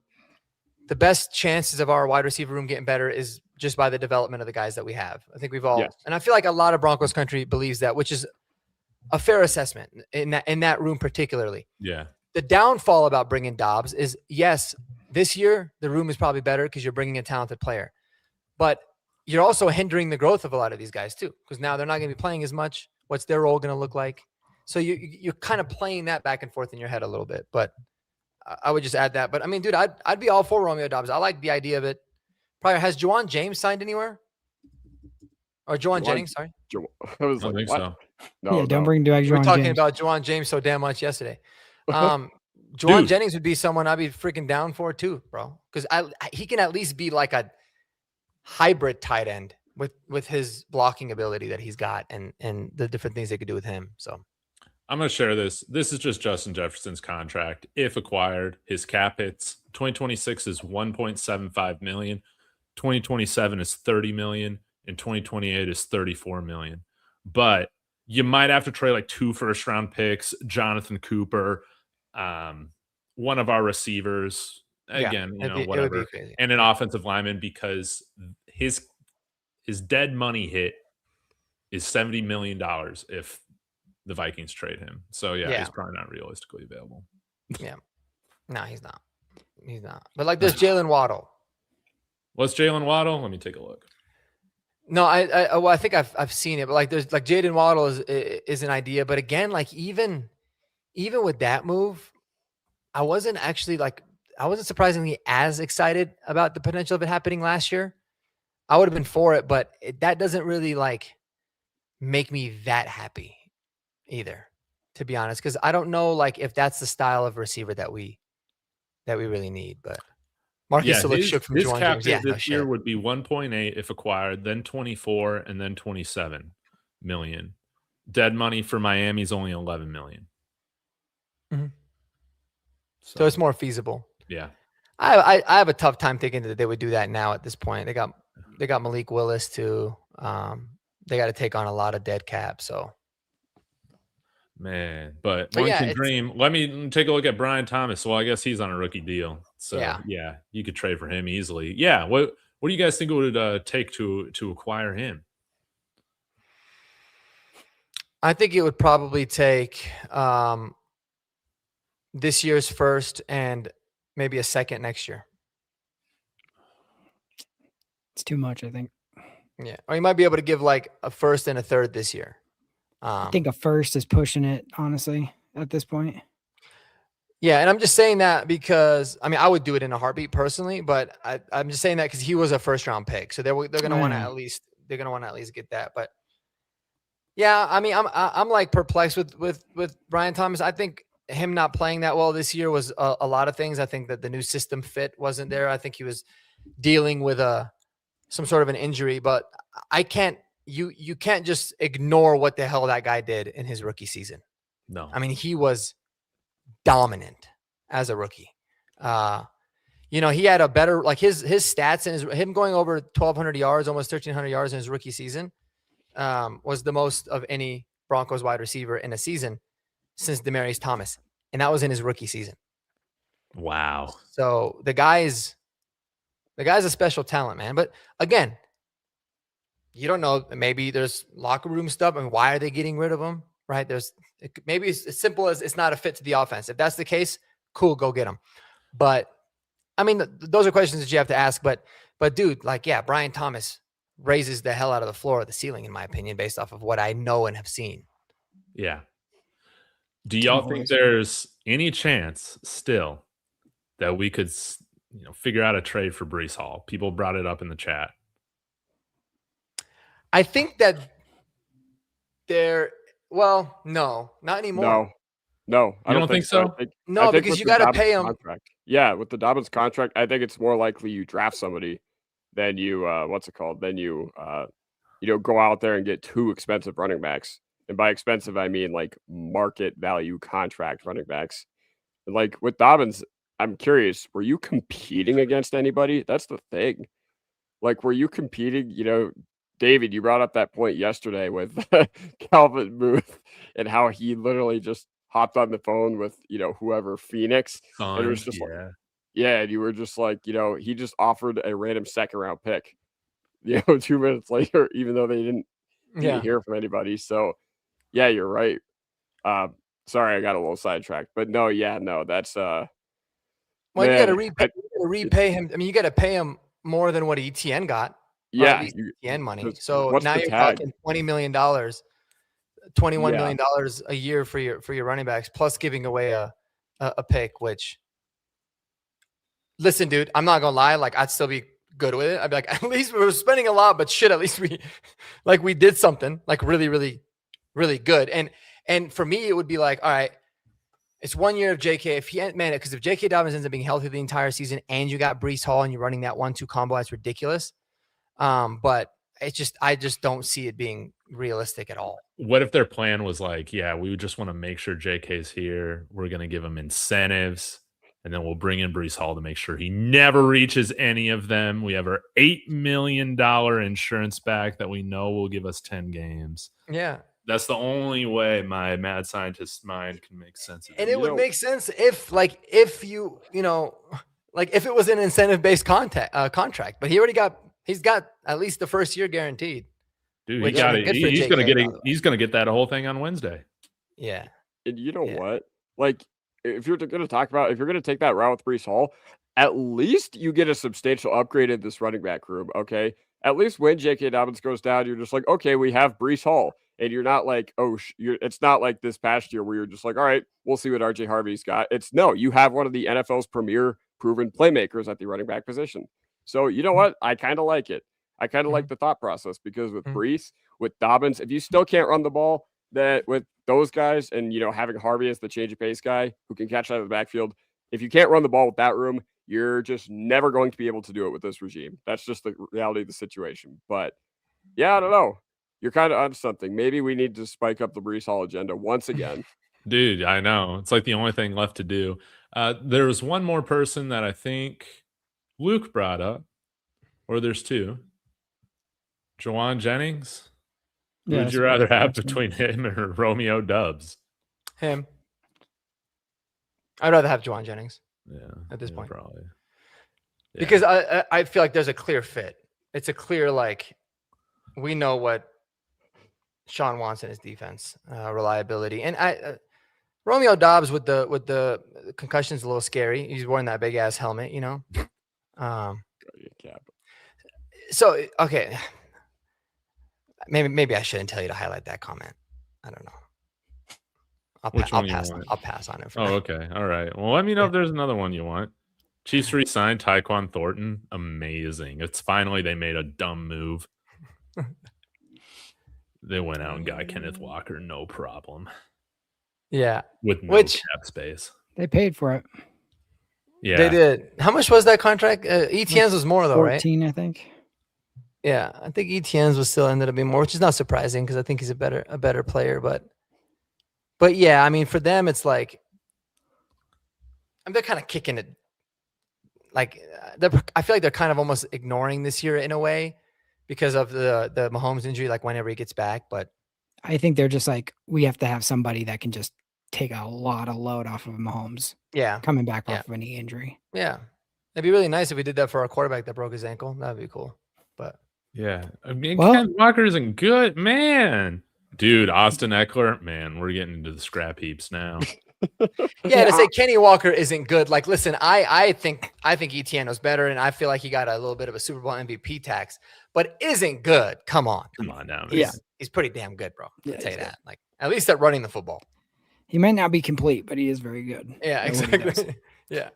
best chances of our wide receiver room getting better is just by the development of the guys that we have? I think we've all, and I feel like a lot of Broncos country believes that, which is a fair assessment in that room particularly. Yeah. The downfall about bringing Dobbs is, yes, this year the room is probably better because you're bringing a talented player, but you're also hindering the growth of a lot of these guys too, because now they're not going to be playing as much. What's their role going to look like? So you're kind of playing that back and forth in your head a little bit, but I would just add that. But I mean, dude, I'd be all for Romeo Dobbs. I like the idea of it. Probably has Juwan James signed anywhere? Or Juwan Jennings, sorry. I don't think so. No, don't bring back Juwan James. We were talking about Juwan James so damn much yesterday. Juwan Jennings would be someone I'd be freaking down for too, bro. Because he can at least be like a hybrid tight end with his blocking ability that he's got and the different things they could do with him. So I'm going to share this. This is just Justin Jefferson's contract. If acquired, his cap hits 2026 is $1.75 million. 2027 is $30 million. And 2028 is $34 million. But you might have to trade like 2 first-round picks, Jonathan Cooper, one of our receivers, again, whatever, and an offensive lineman, because his dead money hit is $70 million if the Vikings trade him. So he's probably not realistically available. Yeah. No, he's not. He's not. But like there's Jalen Waddle. What's Jalen Waddle? Let me take a look. No, I think I've seen it, but like there's like Jaden Waddle is an idea. But again, like even with that move, I wasn't surprisingly as excited about the potential of it happening last year. I would have been for it, but that doesn't really like make me that happy either, to be honest, because I don't know like if that's the style of receiver that we really need. But Marcky still looks shook from his Juwan cap James. this year would be 1.8 if acquired, then 24, and then 27 million. Dead money for Miami is only 11 million. Mm-hmm. So it's more feasible. Yeah, I have a tough time thinking that they would do that now at this point. They got Malik Willis too. They got to take on a lot of dead cap. So. Man, but one can dream. Let me take a look at Brian Thomas. Well, I guess he's on a rookie deal, so yeah, you could trade for him easily. Yeah, what do you guys think it would take to acquire him? I think it would probably take this year's first and maybe a second next year. It's too much, I think. Yeah, or you might be able to give like a first and a third this year. I think a first is pushing it, honestly, at this point. Yeah, and I'm just saying that because I mean I would do it in a heartbeat personally, but I'm just saying that because he was a first round pick, so they're gonna want to at least get that. But yeah, I mean I'm like perplexed with Brian Thomas. I think him not playing that well this year was a lot of things. I think that the new system fit wasn't there. I think he was dealing with some sort of an injury, but I can't. You can't just ignore what the hell that guy did in his rookie season. No. I mean, he was dominant as a rookie. He had a better, like his stats and him going over 1,200 yards, almost 1,300 yards in his rookie season was the most of any Broncos wide receiver in a season since Demaryius Thomas. And that was in his rookie season. Wow. So the guy's a special talent, man. But again, you don't know. Maybe there's locker room stuff. I mean, why are they getting rid of him? Right? Maybe it's as simple as it's not a fit to the offense. If that's the case, cool, go get him. But I mean, those are questions that you have to ask. But dude, like, yeah, Brian Thomas raises the hell out of the floor of the ceiling, in my opinion, based off of what I know and have seen. Yeah. Do y'all think there's any chance still that we could, figure out a trade for Breece Hall? People brought it up in the chat. I think that no, not anymore. No, I don't think so. I think because you got to pay him. Contract. Yeah, with the Dobbins contract, I think it's more likely you draft somebody than you Then you go out there and get 2 expensive running backs. And by expensive, I mean like market value contract running backs. And like with Dobbins, I'm curious, were you competing against anybody? That's the thing. Like, were you competing, David, you brought up that point yesterday with Calvin Booth and how he literally just hopped on the phone with, whoever, Phoenix. And it was just and you were just like, he just offered a random second round pick, 2 minutes later, even though they didn't hear from anybody. So, yeah, you're right. Sorry, I got a little sidetracked, but that's well, man, you got to repay him. I mean, you got to pay him more than what ETN got. Yeah, ETN money. So now you're talking $20 million, $21 million a year for your running backs, plus giving away a pick. Which, listen, dude, I'm not gonna lie. Like, I'd still be good with it. I'd be like, at least we were spending a lot, but shit, at least we did something like really, really, really good. And for me, it would be like, all right, it's 1 year of JK. Because if JK Dobbins ends up being healthy the entire season, and you got Breece Hall and you're running that 1-2 combo, that's ridiculous. But I just don't see it being realistic at all. What if their plan was like, yeah, we just want to make sure JK's here. We're going to give him incentives, and then we'll bring in Breece Hall to make sure he never reaches any of them. We have our $8 million insurance back that we know will give us 10 games. Yeah. That's the only way my mad scientist mind can make sense of it. And it would make sense if if it was an incentive-based contract, but he's got at least the first year guaranteed. Dude, he got it. He's gonna get that whole thing on Wednesday. Yeah. And you know what? Like, if you're going to take that route with Breece Hall, at least you get a substantial upgrade in this running back room. Okay. At least when J.K. Dobbins goes down, you're just like, okay, we have Breece Hall. And you're not like, it's not like this past year where you're just like, all right, we'll see what RJ Harvey's got. You have one of the NFL's premier proven playmakers at the running back position. So you know what? I kind of like it. I kind of like the thought process because with Breece, with Dobbins, if you still can't run the ball, that with those guys and, having Harvey as the change of pace guy who can catch out of the backfield, if you can't run the ball with that room, you're just never going to be able to do it with this regime. That's just the reality of the situation. But yeah, I don't know. You're kind of onto something. Maybe we need to spike up the Breece Hall agenda once again. Dude, I know. It's like the only thing left to do. There's one more person that I think Luke brought up, or there's two. Juwan Jennings. Who would you rather have between him or Romeo Dubs? Him. I'd rather have Juwan Jennings. Yeah. At this point. Probably. Yeah. Because I feel like there's a clear fit. It's a clear, we know what Sean wants in his defense, reliability. And Romeo Dobbs with the concussion's a little scary. He's wearing that big ass helmet, So, okay. Maybe I shouldn't tell you to highlight that comment. I don't know. I'll pass on it. For now. Okay. All right. Well, let me know if there's another one you want. Chiefs re-signed Tyquan Thornton. Amazing. It's finally they made a dumb move. They went out and got Kenneth Walker, no problem. Yeah. With no cap space. They paid for it. Yeah. They did. How much was that contract? Etienne's was more though, 14, right? 14, I think. Yeah, I think Etienne's was still ended up being more, which is not surprising because I think he's a better player. But yeah, I mean, for them, it's like they're kind of kicking it. I feel like they're kind of almost ignoring this year in a way because of the Mahomes injury. Like whenever he gets back, but I think they're just like we have to have somebody that can just take a lot of load off of Mahomes. Yeah, coming back off of a knee injury. Yeah, it'd be really nice if we did that for our quarterback that broke his ankle. That'd be cool. But yeah, I mean, Ken Walker isn't good, man. Dude, Austin Eckler, man, we're getting into the scrap heaps now. Yeah, to say Kenny Walker isn't good. Like, listen, I think Etienne was better, and I feel like he got a little bit of a Super Bowl MVP tax, but isn't good. Come on now. Man. Yeah, he's pretty damn good, bro. I'll tell you that. Like, at least at running the football. He might not be complete, but he is very good. Yeah, exactly. Yeah.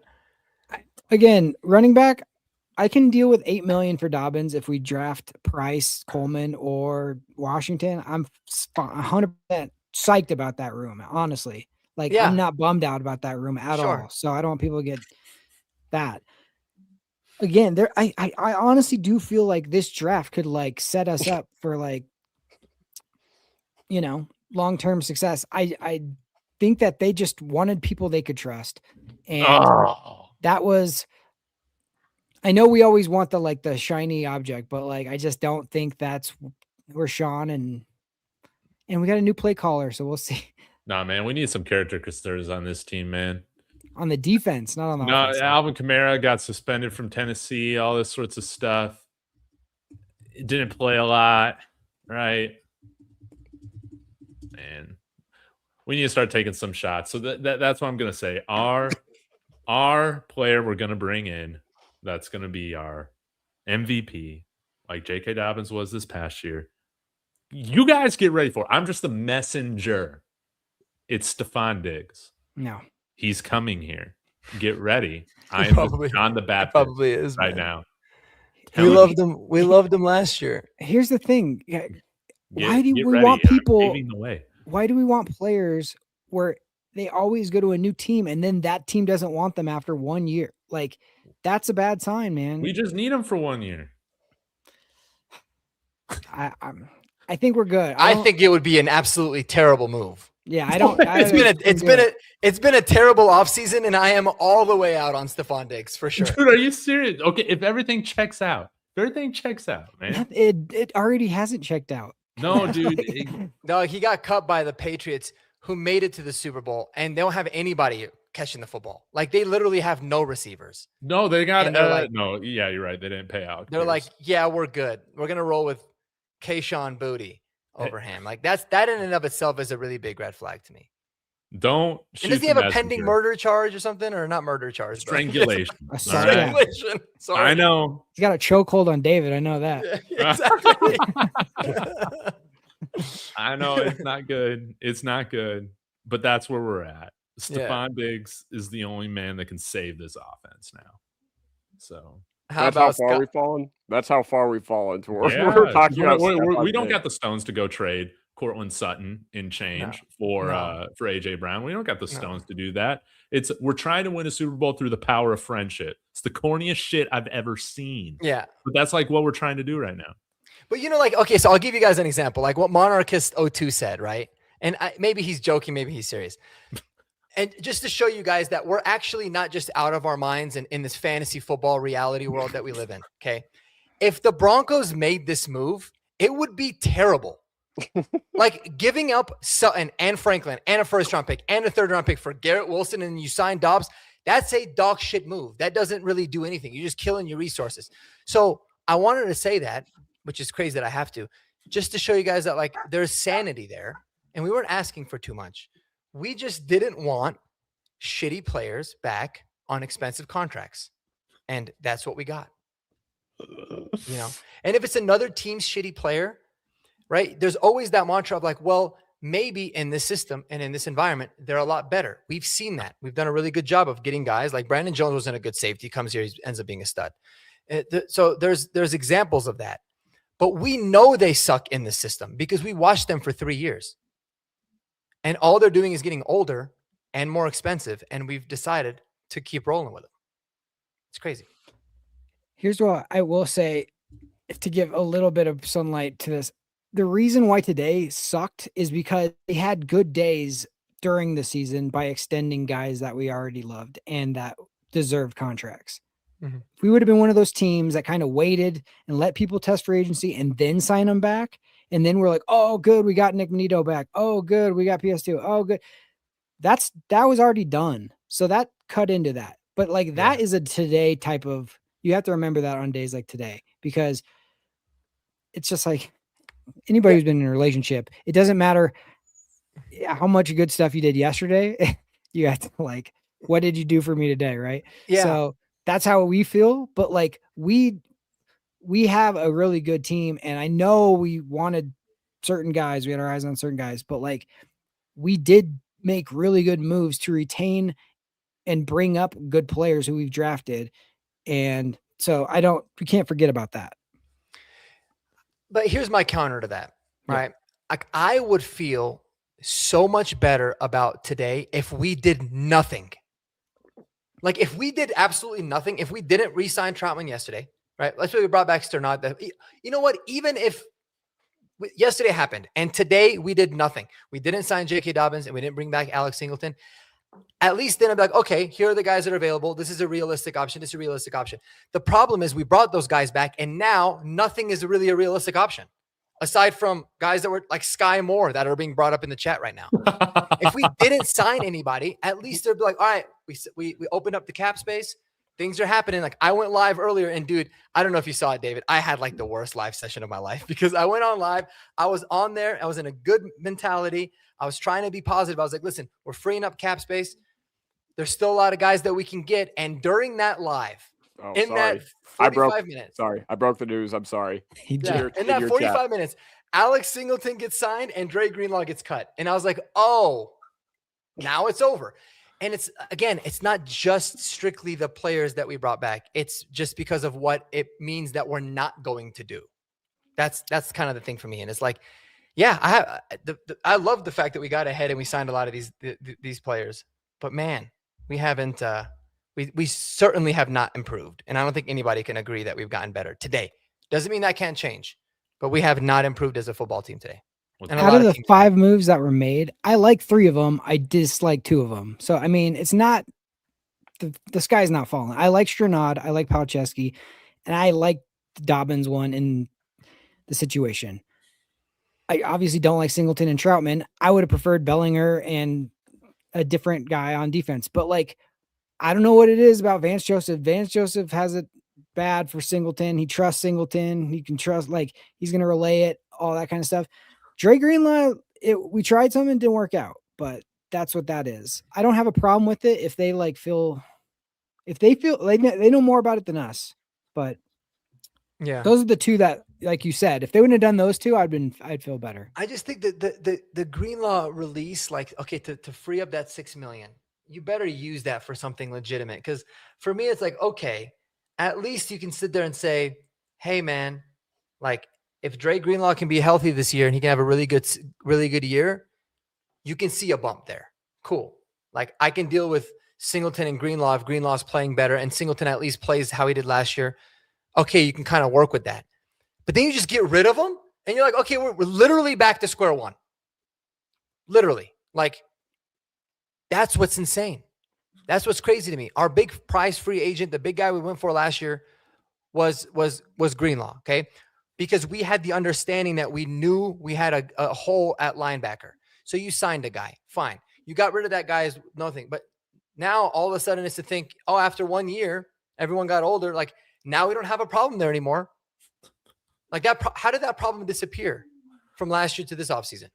Again, running back, I can deal with $8 million for Dobbins if we draft Price, Coleman, or Washington. I'm 100% psyched about that room, honestly. Like, I'm not bummed out about that room at all. So I don't want people to get that. Again, I honestly do feel like this draft could set us up for long-term success. I think that they just wanted people they could trust. And that was, I know we always want the shiny object, but I just don't think that's where Sean and we got a new play caller. So we'll see. Nah, man, we need some character concerns on this team, man. On the defense, not on the offense. Alvin Kamara got suspended from Tennessee, all this sorts of stuff. It didn't play a lot, right? Man, we need to start taking some shots. So that's what I'm going to say. Our player we're going to bring in, that's going to be our MVP, like J.K. Dobbins was this past year. You guys get ready for it. I'm just the messenger. It's Stephon Diggs. No. He's coming here. Get ready. I am on the Baptist probably is right now. We loved him. We loved him last year. Here's the thing. Why do we want people? Why do we want players where they always go to a new team and then that team doesn't want them after 1 year? That's a bad sign, man. We just need them for 1 year. I think we're good. I think it would be an absolutely terrible move. Yeah, I don't. It's been a terrible offseason, and I am all the way out on Stephon Diggs for sure. Dude, are you serious? Okay, if everything checks out, man. It already hasn't checked out. No, dude. No, he got cut by the Patriots, who made it to the Super Bowl, and they don't have anybody catching the football. Like, they literally have no receivers. No, they got no. Yeah, you're right. They didn't pay out. They're like, yeah, we're good. We're gonna roll with Kayshawn Booty over him. Like, that in and of itself is a really big red flag to me. Don't. And does he have a pending murder charge or something, or not murder charge? Strangulation. Strangulation. Right. Sorry. I know. He's got a chokehold on David. I know that. Yeah, exactly. I know it's not good. It's not good. But that's where we're at. Stephon Diggs is the only man that can save this offense now. So that's how far we've fallen. That's how far we've fallen to where we're talking about. We don't got the stones to go trade Cortland Sutton in change for AJ Brown. We don't got the stones to do that. We're trying to win a Super Bowl through the power of friendship. It's the corniest shit I've ever seen. Yeah. But that's like what we're trying to do right now. But like, okay, so I'll give you guys an example, like what Monarchist 02 said, right? And maybe he's joking, maybe he's serious. And just to show you guys that we're actually not just out of our minds and in this fantasy football reality world that we live in, okay? If the Broncos made this move, it would be terrible. Like, giving up Sutton and Franklin and a first-round pick and a third-round pick for Garrett Wilson, and you sign Dobbs, that's a dog shit move. That doesn't really do anything. You're just killing your resources. So I wanted to say that, which is crazy that I have to, just to show you guys that, like, there's sanity there, and we weren't asking for too much. We just didn't want shitty players back on expensive contracts. And that's what we got. You know, and if it's another team's shitty player, right, there's always that mantra of like, well, maybe in this system and in this environment, they're a lot better. We've seen that. We've done a really good job of getting guys like Brandon Jones wasn't a good safety. He comes here, he ends up being a stud. So there's examples of that. But we know they suck in the system because we watched them for 3 years. And all they're doing is getting older and more expensive. And we've decided to keep rolling with them. It's crazy. Here's what I will say, to give a little bit of sunlight to this. The reason why today sucked is because they had good days during the season by extending guys that we already loved and that deserved contracts. Mm-hmm. If we would have been one of those teams that kind of waited and let people test for agency and then sign them back, and then we're like, oh, good, we got Nick Manito back. Oh, good, we got PS2. Oh, good. That was already done. So that cut into that. But like that is a today type of, you have to remember that on days like today, because it's just like anybody who's been in a relationship, it doesn't matter how much good stuff you did yesterday. You have to like, what did you do for me today? Right. Yeah. So that's how we feel. But like we have a really good team, and I know we wanted certain guys. We had our eyes on certain guys, but like we did make really good moves to retain and bring up good players who we've drafted. And so we can't forget about that. But here's my counter to that, right? Like I would feel so much better about today if we did nothing. Like if we did absolutely nothing, if we didn't re-sign Troutman yesterday, right? Let's say we brought back Sternad. You know what? Even if yesterday happened and today we did nothing, we didn't sign J.K. Dobbins and we didn't bring back Alex Singleton, at least then I'd be like, okay, here are the guys that are available. This is a realistic option. This is a realistic option. The problem is we brought those guys back and now nothing is really a realistic option aside from guys that were like Sky Moore that are being brought up in the chat right now. If we didn't sign anybody, at least they'd be like, all right, we opened up the cap space. Things are happening. Like I went live earlier and dude, I don't know if you saw it, David. I had like the worst live session of my life because I went on live. I was on there. I was in a good mentality. I was trying to be positive. I was like, listen, we're freeing up cap space. There's still a lot of guys that we can get. And during that live, that 45 minutes. Sorry, I broke the news. I'm sorry. In that 45 minutes, Alex Singleton gets signed and Dre Greenlaw gets cut. And I was like, oh, now it's over. And it's not just strictly the players that we brought back. It's just because of what it means that we're not going to do. That's kind of the thing for me. And it's like, yeah, I love the fact that we got ahead and we signed a lot of these players. But man, we haven't. We certainly have not improved, and I don't think anybody can agree that we've gotten better today. Doesn't mean that can't change, but we have not improved as a football team today. And out of the 5 moves that were made, I like 3 of them. I dislike 2 of them. So, I mean, it's not the sky's not falling. I like Strnad. I like Palczewski, and I like the Dobbins one in the situation. I obviously don't like Singleton and Troutman. I would have preferred Bellinger and a different guy on defense, but like, I don't know what it is about Vance Joseph. Vance Joseph has it bad for Singleton. He trusts Singleton. He can trust, like, he's going to relay it, all that kind of stuff. Dre Greenlaw, we tried something, didn't work out, but that's what that is. I don't have a problem with it if they feel like they know more about it than us. But yeah, those are the 2 that, like you said, if they wouldn't have done those 2, I'd feel better. I just think that the Greenlaw release, like, okay, to free up that $6 million, you better use that for something legitimate. Because for me, it's like, okay, at least you can sit there and say, hey man, like, if Dre Greenlaw can be healthy this year and he can have a really good year, you can see a bump there. Cool. Like, I can deal with Singleton and Greenlaw if Greenlaw's playing better and Singleton at least plays how he did last year. Okay, you can kind of work with that. But then you just get rid of them and you're like, okay, we're literally back to square one. Literally. Like, that's what's insane. That's what's crazy to me. Our big prize free agent, the big guy we went for last year was Greenlaw, okay? Because we had the understanding that we knew we had a hole at linebacker. So you signed a guy. Fine. You got rid of that guy is nothing. But now all of a sudden it's to think, oh, after 1 year, everyone got older. Like, now we don't have a problem there anymore. Like, that. How did that problem disappear from last year to this offseason?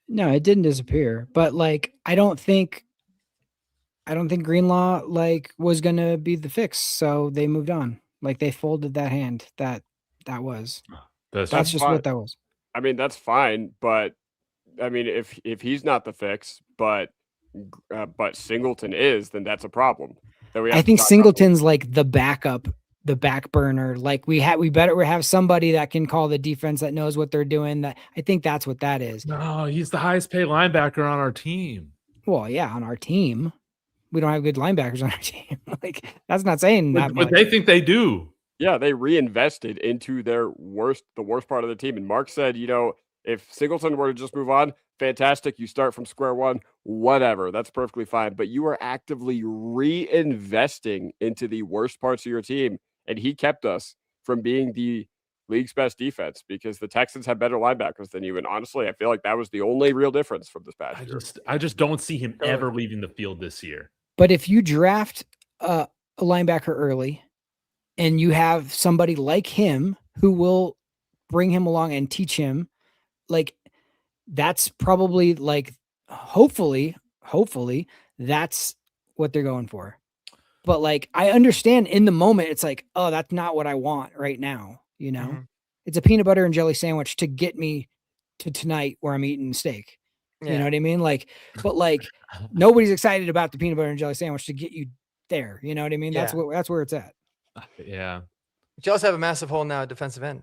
No, it didn't disappear. But like, I don't think Greenlaw like was gonna be the fix. So they moved on. Like, they folded that hand. That was. That's just fine. what that was. I mean, that's fine, but I mean, if he's not the fix, but Singleton is, then that's a problem. I think Singleton's like the backup, the back burner. Like, we better have somebody that can call the defense, that knows what they're doing. That, I think that's what that is. No, he's the highest paid linebacker on our team. Well, yeah, on our team. We don't have good linebackers on our team. Like, that's not saying that much. But they think they do. Yeah, they reinvested into the worst part of the team. And Mark said, if Singleton were to just move on, fantastic. You start from square one, whatever. That's perfectly fine. But you are actively reinvesting into the worst parts of your team. And he kept us from being the league's best defense because the Texans have better linebackers than you. And honestly, I feel like that was the only real difference from this past year. I just don't see him ever leaving the field this year. But if you draft a linebacker early and you have somebody like him who will bring him along and teach him, like, that's probably, like, hopefully that's what they're going for. But like, I understand in the moment, it's like, oh, that's not what I want right now. It's a peanut butter and jelly sandwich to get me to tonight where I'm eating steak. Yeah. You know what I mean? Like, but like, nobody's excited about the peanut butter and jelly sandwich to get you there. You know what I mean? That's where it's at. Yeah. But you also have a massive hole now at defensive end.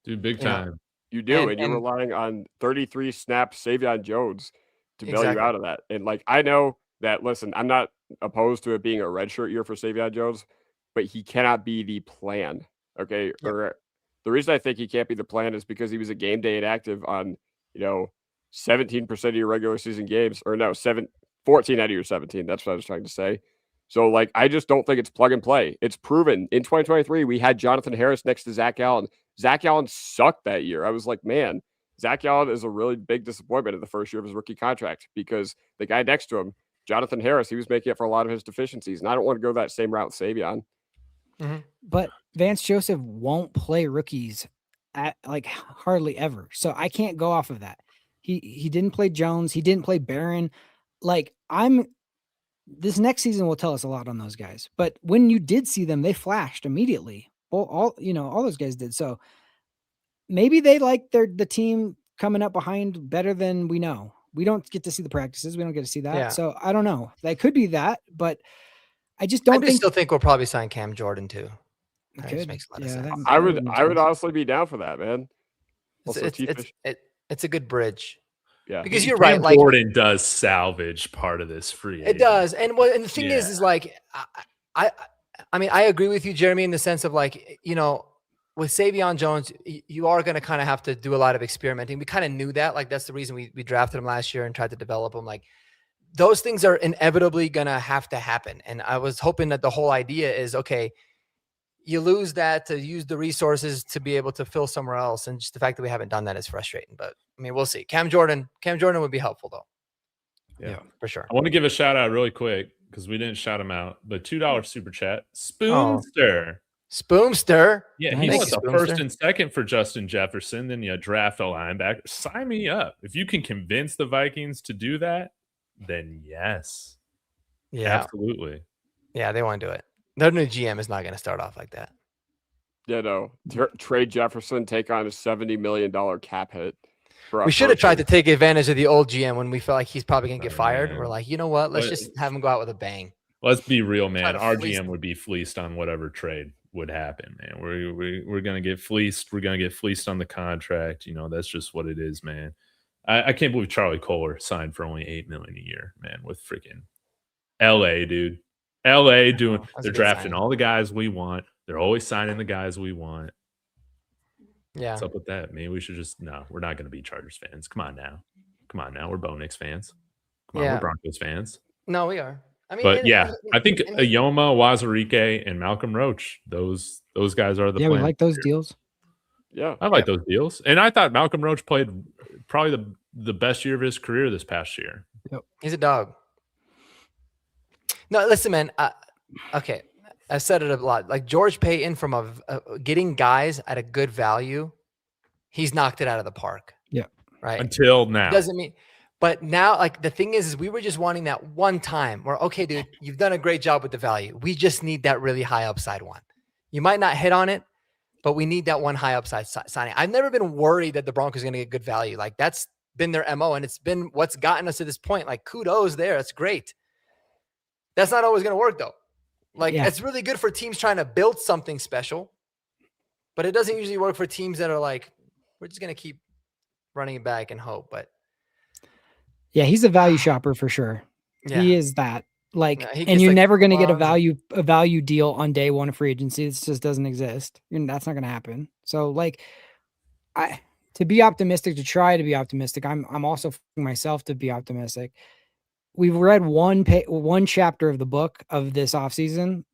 Dude, big time. You do, and you're relying on 33 snaps Savion Jones to bail you out of that. And like, I know that, listen, I'm not opposed to it being a redshirt year for Savion Jones, but he cannot be the plan. Okay. Yep. Or the reason I think he can't be the plan is because he was a game day inactive on, 17% of your regular season games, or no, 14 out of your 17. That's what I was trying to say. So like, I just don't think it's plug and play. It's proven in 2023, we had Jonathan Harris next to Zach Allen. Zach Allen sucked that year. I was like, man, Zach Allen is a really big disappointment in the first year of his rookie contract because the guy next to him, Jonathan Harris, he was making up for a lot of his deficiencies. And I don't want to go that same route with Savion. Mm-hmm. But Vance Joseph won't play rookies at like hardly ever. So I can't go off of that. He didn't play Jones. He didn't play Barron. Like, this next season will tell us a lot on those guys. But when you did see them, they flashed immediately. All those guys did. So maybe they like the team coming up behind better than we know. We don't get to see the practices. We don't get to see that. Yeah. So I don't know. That could be that, but I just don't still think we'll probably sign Cam Jordan too. That just makes a lot of sense. I would honestly be down for that, man. It's a good bridge. Yeah. Because you're right. Like, Jordan does salvage part of this free agent. It does. And the thing is like, I mean, I agree with you, Jeremy, in the sense of like, with Savion Jones, you are going to kind of have to do a lot of experimenting. We kind of knew that. Like, that's the reason we drafted him last year and tried to develop him. Like, those things are inevitably going to have to happen. And I was hoping that the whole idea is, okay, you lose that to use the resources to be able to fill somewhere else. And just the fact that we haven't done that is frustrating. But I mean, we'll see. Cam Jordan would be helpful though. Yeah, for sure. I want to give a shout out really quick because we didn't shout him out, but $2 super chat. Spoonster. Spoonster. Yeah, he wants a first and second for Justin Jefferson. Then you draft a linebacker. Sign me up. If you can convince the Vikings to do that, then yes. Yeah. Absolutely. Yeah, they want to do it. Their new GM is not going to start off like that. Yeah, no. Trade Jefferson, take on a $70 million cap hit. We should have tried to take advantage of the old GM when we felt like he's probably going to get fired. Man. We're like, you know what? Let's just have him go out with a bang. Let's be real, man. Our GM would be fleeced on whatever trade would happen, man. We're going to get fleeced. We're going to get fleeced on the contract. You know, that's just what it is, man. I can't believe Charlie Kohler signed for only $8 million a year, man, with freaking LA, dude. LA doing, they're drafting all the guys we want. They're always signing the guys we want. Yeah. What's up with that, man? We should just, no, we're not going to be Chargers fans. Come on now. We're Bo Nix fans. Come on, we're Broncos fans. No, we are. I mean, but I think Ayoma, Wazarike, and Malcolm Roach, those guys are the plan. We like those deals. Yeah, I like those deals. And I thought Malcolm Roach played probably the best year of his career this past year. Yep. He's a dog. No, listen, man. Okay. I said it a lot. Like George Payton, from getting guys at a good value, he's knocked it out of the park. Yeah. Right. Until now. Doesn't mean, but now, like the thing is we were just wanting that one time where, okay, dude, you've done a great job with the value. We just need that really high upside one. You might not hit on it, but we need that one high upside signing. I've never been worried that the Broncos are going to get good value. Like that's been their MO, and it's been what's gotten us to this point. Like kudos there. That's great. That's not always going to work though. Like it's really good for teams trying to build something special, but it doesn't usually work for teams that are like, we're just going to keep running it back and hope. But yeah, he's a value shopper for sure. Yeah. He is that. Like, and you're never going to get a value deal on day one of free agency. This just doesn't exist. That's not going to happen. So like, to be optimistic, to try to be optimistic, I'm also myself to be optimistic. We've read one chapter of the book of this offseason,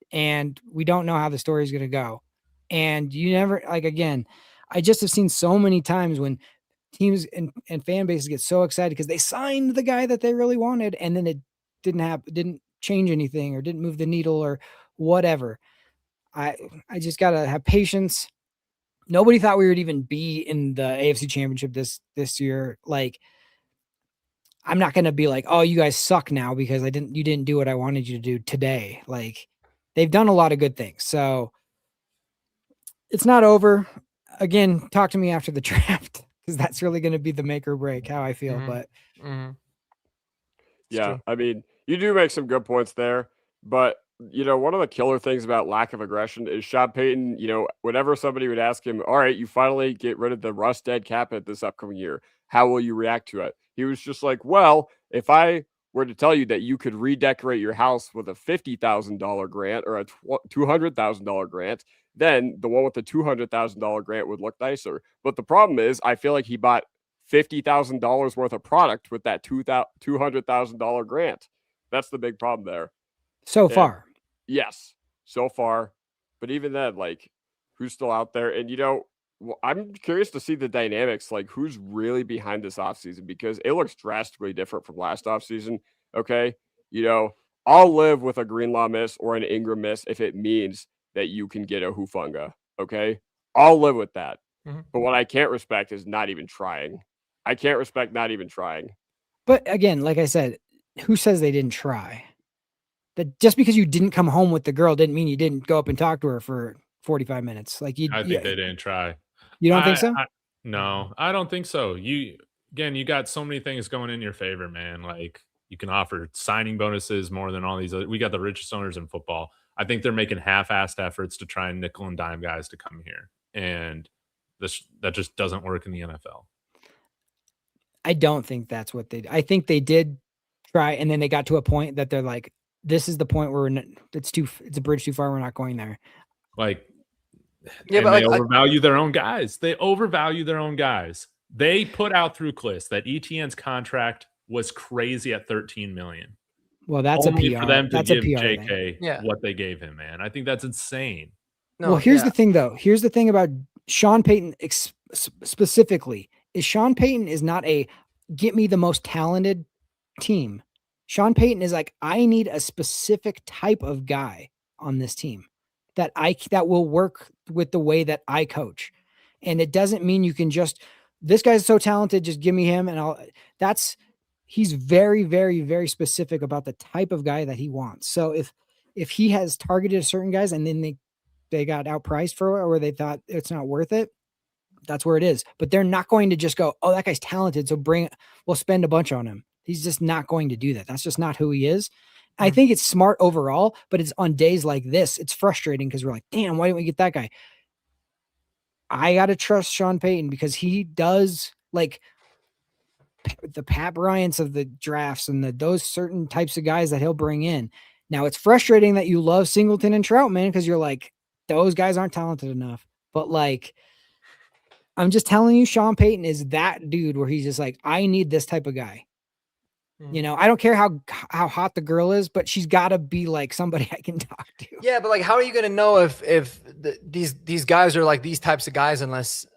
and we don't know how the story is going to go. And you never, like, again, I just have seen so many times when teams and fan bases get so excited because they signed the guy that they really wanted, and then it didn't change anything or didn't move the needle or whatever. I just got to have patience. Nobody thought we would even be in the AFC Championship this year. Like, I'm not going to be like, oh, you guys suck now because you didn't do what I wanted you to do today. Like, they've done a lot of good things. So it's not over. Again, talk to me after the draft because that's really going to be the make or break how I feel. But yeah, I mean, you do make some good points there, but one of the killer things about lack of aggression is Sean Payton, whenever somebody would ask him, all right, you finally get rid of the rust dead cap at this upcoming year, how will you react to it? He was just like, well, if I were to tell you that you could redecorate your house with a $50,000 grant or a $200,000 grant, then the one with the $200,000 grant would look nicer. But the problem is, I feel like he bought $50,000 worth of product with that $200,000 grant. That's the big problem there. So far. Yes, so far. But even then, like, who's still out there? And, I'm curious to see the dynamics, like who's really behind this offseason, because it looks drastically different from last offseason. Okay. I'll live with a Greenlaw miss or an Ingram miss if it means that you can get a Hufanga. Okay. I'll live with that. Mm-hmm. But what I can't respect is not even trying. I can't respect not even trying. But again, like I said, who says they didn't try? That just because you didn't come home with the girl didn't mean you didn't go up and talk to her for 45 minutes. Like I think they didn't try. You don't think so? No, I don't think so. You got so many things going in your favor, man. Like you can offer signing bonuses more than all these other. We got the richest owners in football. I think they're making half-assed efforts to try and nickel and dime guys to come here, and that just doesn't work in the NFL. I don't think that's what they. I think they did try, and then they got to a point that they're like, "This is the point where it's a bridge too far. We're not going there." Like, Yeah, and they overvalue their own guys. They overvalue their own guys. They put out through Kliss that ETN's contract was crazy at $13 million. Well, that's only a PR. for them to that's give a PR JK what they gave him, man. I think that's insane. No, well, here's the thing, though. Here's the thing about Sean Payton specifically is Sean Payton is not a get me the most talented team. Sean Payton is like, I need a specific type of guy on this team that will work with the way that I coach. And it doesn't mean you can just, this guy's so talented, just give me him. And he's very, very, very specific about the type of guy that he wants. So if he has targeted certain guys and then they got outpriced for it, or they thought it's not worth it, that's where it is. But they're not going to just go, oh, that guy's talented, so we'll spend a bunch on him. He's just not going to do that. That's just not who he is. I think it's smart overall, but it's on days like this, it's frustrating because we're like, damn, why didn't we get that guy? I got to trust Sean Payton because he does like the Pat Bryants of the drafts and those certain types of guys that he'll bring in. Now it's frustrating that you love Singleton and Troutman because you're like, those guys aren't talented enough. But like, I'm just telling you, Sean Payton is that dude where he's just like, I need this type of guy. You know, I don't care how hot the girl is, but she's got to be like somebody I can talk to. Yeah, but like, how are you going to know if these guys are like these types of guys unless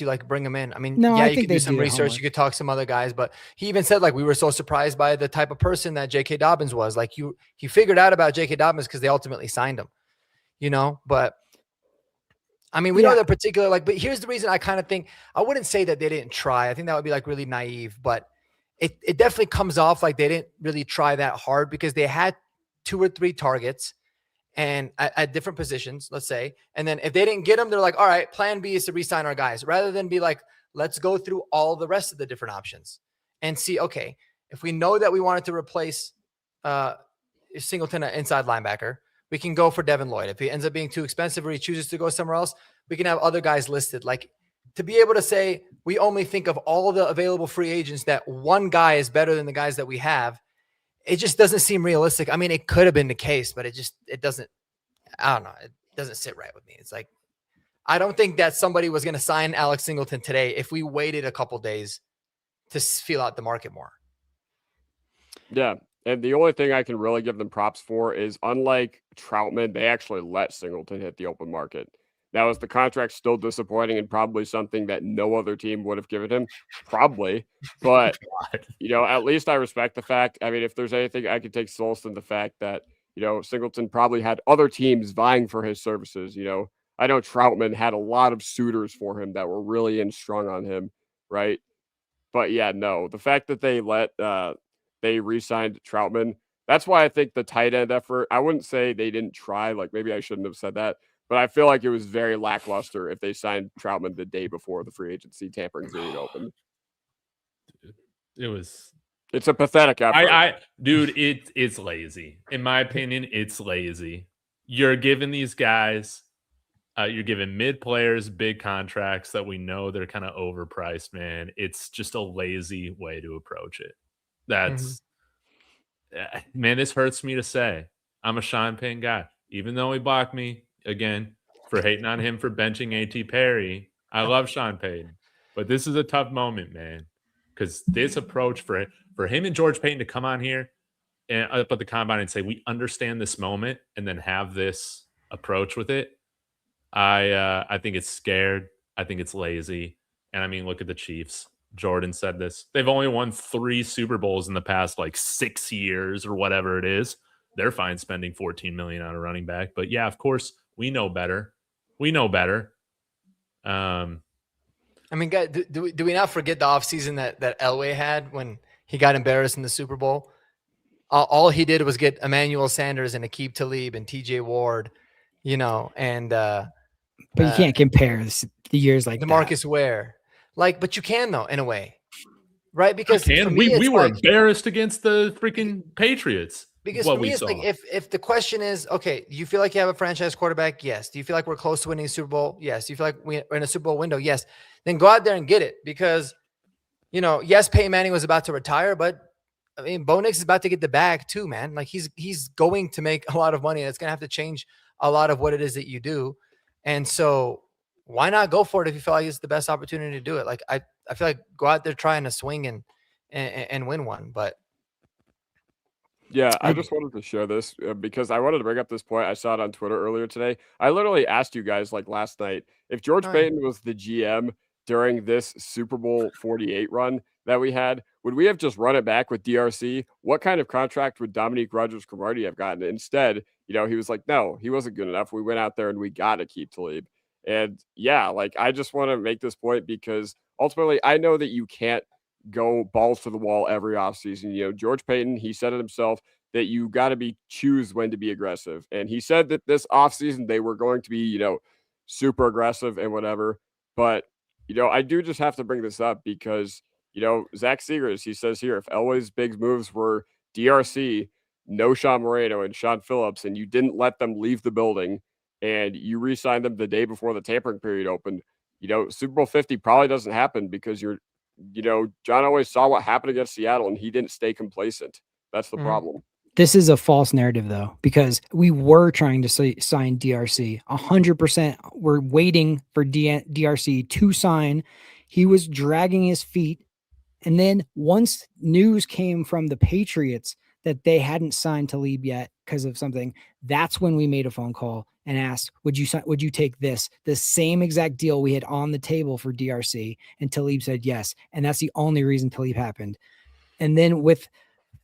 you like bring them in? I mean, no, you could do some research. You could talk to some other guys, but he even said like we were so surprised by the type of person that J.K. Dobbins was. Like he figured out about J.K. Dobbins because they ultimately signed him. You know, but I mean, we know that particular like. But here's the reason I kind of think I wouldn't say that they didn't try. I think that would be like really naive, but. It definitely comes off like they didn't really try that hard because they had 2 or 3 targets and at different positions, let's say. And then if they didn't get them, they're like, all right, plan B is to re-sign our guys rather than be like, let's go through all the rest of the different options and see, okay, if we know that we wanted to replace Singleton an inside linebacker, we can go for Devin Lloyd. If he ends up being too expensive or he chooses to go somewhere else, we can have other guys listed. Like, to be able to say we only think of all the available free agents that one guy is better than the guys that we have, it just doesn't seem realistic. I mean, it could have been the case, but it doesn't, I don't know. It doesn't sit right with me. It's like, I don't think that somebody was going to sign Alex Singleton today if we waited a couple days to feel out the market more. Yeah. And the only thing I can really give them props for is unlike Troutman, they actually let Singleton hit the open market. Now, is the contract still disappointing and probably something that no other team would have given him? Probably. But, you know, at least I respect the fact. I mean, if there's anything I could take solace in the fact that, you know, Singleton probably had other teams vying for his services. You know, I know Troutman had a lot of suitors for him that were really strong on him, right? But, yeah, no. The fact that they they re-signed Troutman, that's why I think the tight end effort, I wouldn't say they didn't try. Like, maybe I shouldn't have said that. But I feel like it was very lackluster if they signed Troutman the day before the free agency tampering period opened. It's a pathetic effort. Dude, it's lazy. In my opinion, it's lazy. You're giving these guys, you're giving mid players big contracts that we know they're kind of overpriced, man. It's just a lazy way to approach it. That's, man, this hurts me to say. I'm a Sean Payton guy. Even though he blocked me, again, for hating on him for benching A.T. Perry. I love Sean Payton. But this is a tough moment, man. Because this approach for him and George Payton to come on here and up at the combine and say, we understand this moment, and then have this approach with it, I think it's scared. I think it's lazy. And I mean, look at the Chiefs. Jordan said this. They've only won 3 Super Bowls in the past like 6 years or whatever it is. They're fine spending $14 million on a running back. But yeah, of course, we know better. We know better. I mean, guys, do we not forget the offseason that Elway had when he got embarrassed in the Super Bowl? All he did was get Emmanuel Sanders and Aqib Talib and TJ Ward, you know, and but you can't compare the years like DeMarcus Ware. Like, but you can though, in a way. Right? Because we were embarrassed against the freaking Patriots. Because for me, it's like if the question is, okay, do you feel like you have a franchise quarterback? Yes. Do you feel like we're close to winning a Super Bowl? Yes. Do you feel like we're in a Super Bowl window? Yes. Then go out there and get it because, you know, yes, Peyton Manning was about to retire, but I mean, Bo Nix is about to get the bag too, man. Like he's going to make a lot of money and it's going to have to change a lot of what it is that you do. And so why not go for it if you feel like it's the best opportunity to do it? Like I feel like go out there trying to swing and win one. But yeah, I just wanted to share this because I wanted to bring up this point. I saw it on Twitter earlier today. I literally asked you guys like last night if George Payton was the GM during this Super Bowl 48 run that we had, would we have just run it back with DRC? What kind of contract would Dominique Rodgers-Cromartie have gotten? Instead, he was like, no, he wasn't good enough. We went out there and we got to keep Talib. And yeah, like I just want to make this point because ultimately I know that you can't go balls to the wall every offseason. George Payton, he said it himself that you got to choose when to be aggressive. And he said that this offseason they were going to be, super aggressive and whatever. But, I do just have to bring this up because, Zach Seegers, he says here, if Elway's big moves were DRC, no Sean Moreno and Sean Phillips, and you didn't let them leave the building and you re-signed them the day before the tampering period opened, Super Bowl 50 probably doesn't happen because John always saw what happened against Seattle and he didn't stay complacent. That's the problem. This is a false narrative though, because we were trying to sign DRC 100%. We're waiting for DRC to sign. He was dragging his feet. And then once news came from the Patriots that they hadn't signed Talib yet because of something, that's when we made a phone call and asked, would you take the same exact deal we had on the table for DRC? And Talib said yes. And that's the only reason Talib happened. And then with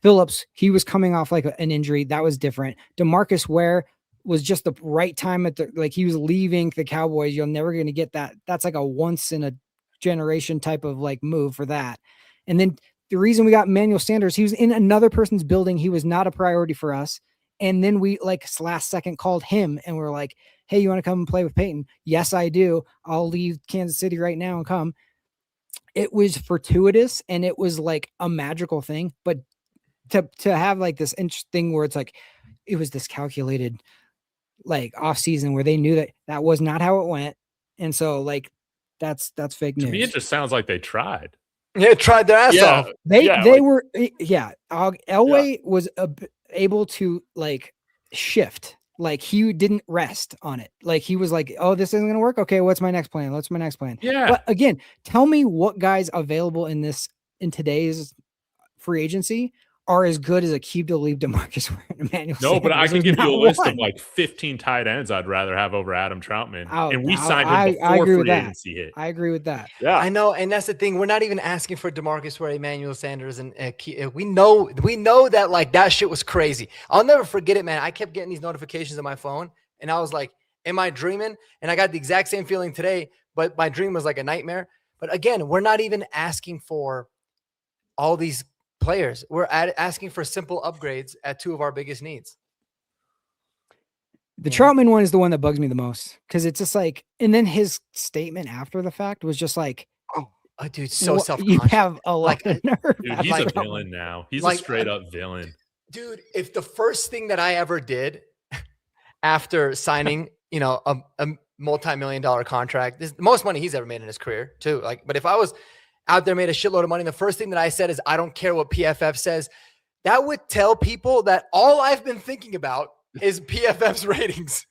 Phillips, he was coming off like an injury. That was different. DeMarcus Ware was just the right time he was leaving the Cowboys. You're never going to get that. That's like a once in a generation type of like move for that. And then the reason we got Emmanuel Sanders, he was in another person's building. He was not a priority for us. And then we last second called him and we're like, hey, you want to come and play with Payton? Yes, I do. I'll leave Kansas City right now and come. It was fortuitous and it was like a magical thing. But to have like this interesting where it's like, it was this calculated like off season where they knew that was not how it went. And so like, that's fake news. To me, it just sounds like they tried. Yeah, tried their ass off. Elway was able to like shift. Like he didn't rest on it. Like he was like, oh, this isn't going to work. Okay. What's my next plan? Yeah. But again, tell me what guys available in today's free agency are as good as Aqib Talib, DeMarcus Ware, and Emmanuel Sanders. No, but I can give you a list of like 15 tight ends I'd rather have over Adam Troutman. And we signed him before free agency hit. I agree with that. Yeah, I know. And that's the thing. We're not even asking for DeMarcus Ware, Emmanuel Sanders, and we know that like that shit was crazy. I'll never forget it, man. I kept getting these notifications on my phone and I was like, am I dreaming? And I got the exact same feeling today, but my dream was like a nightmare. But again, we're not even asking for all these players. We're asking for simple upgrades at two of our biggest needs. The Troutman one is the one that bugs me the most because it's just like, and then his statement after the fact was just like, oh dude, so self-conscious. You have a lot of nerve. Dude, he's a villain now. He's a straight up villain. Dude, if the first thing that I ever did after signing, a multi-million-dollar contract, this is the most money he's ever made in his career too. But if I was out there, made a shitload of money, the first thing that I said is, I don't care what PFF says. That would tell people that all I've been thinking about is PFF's ratings.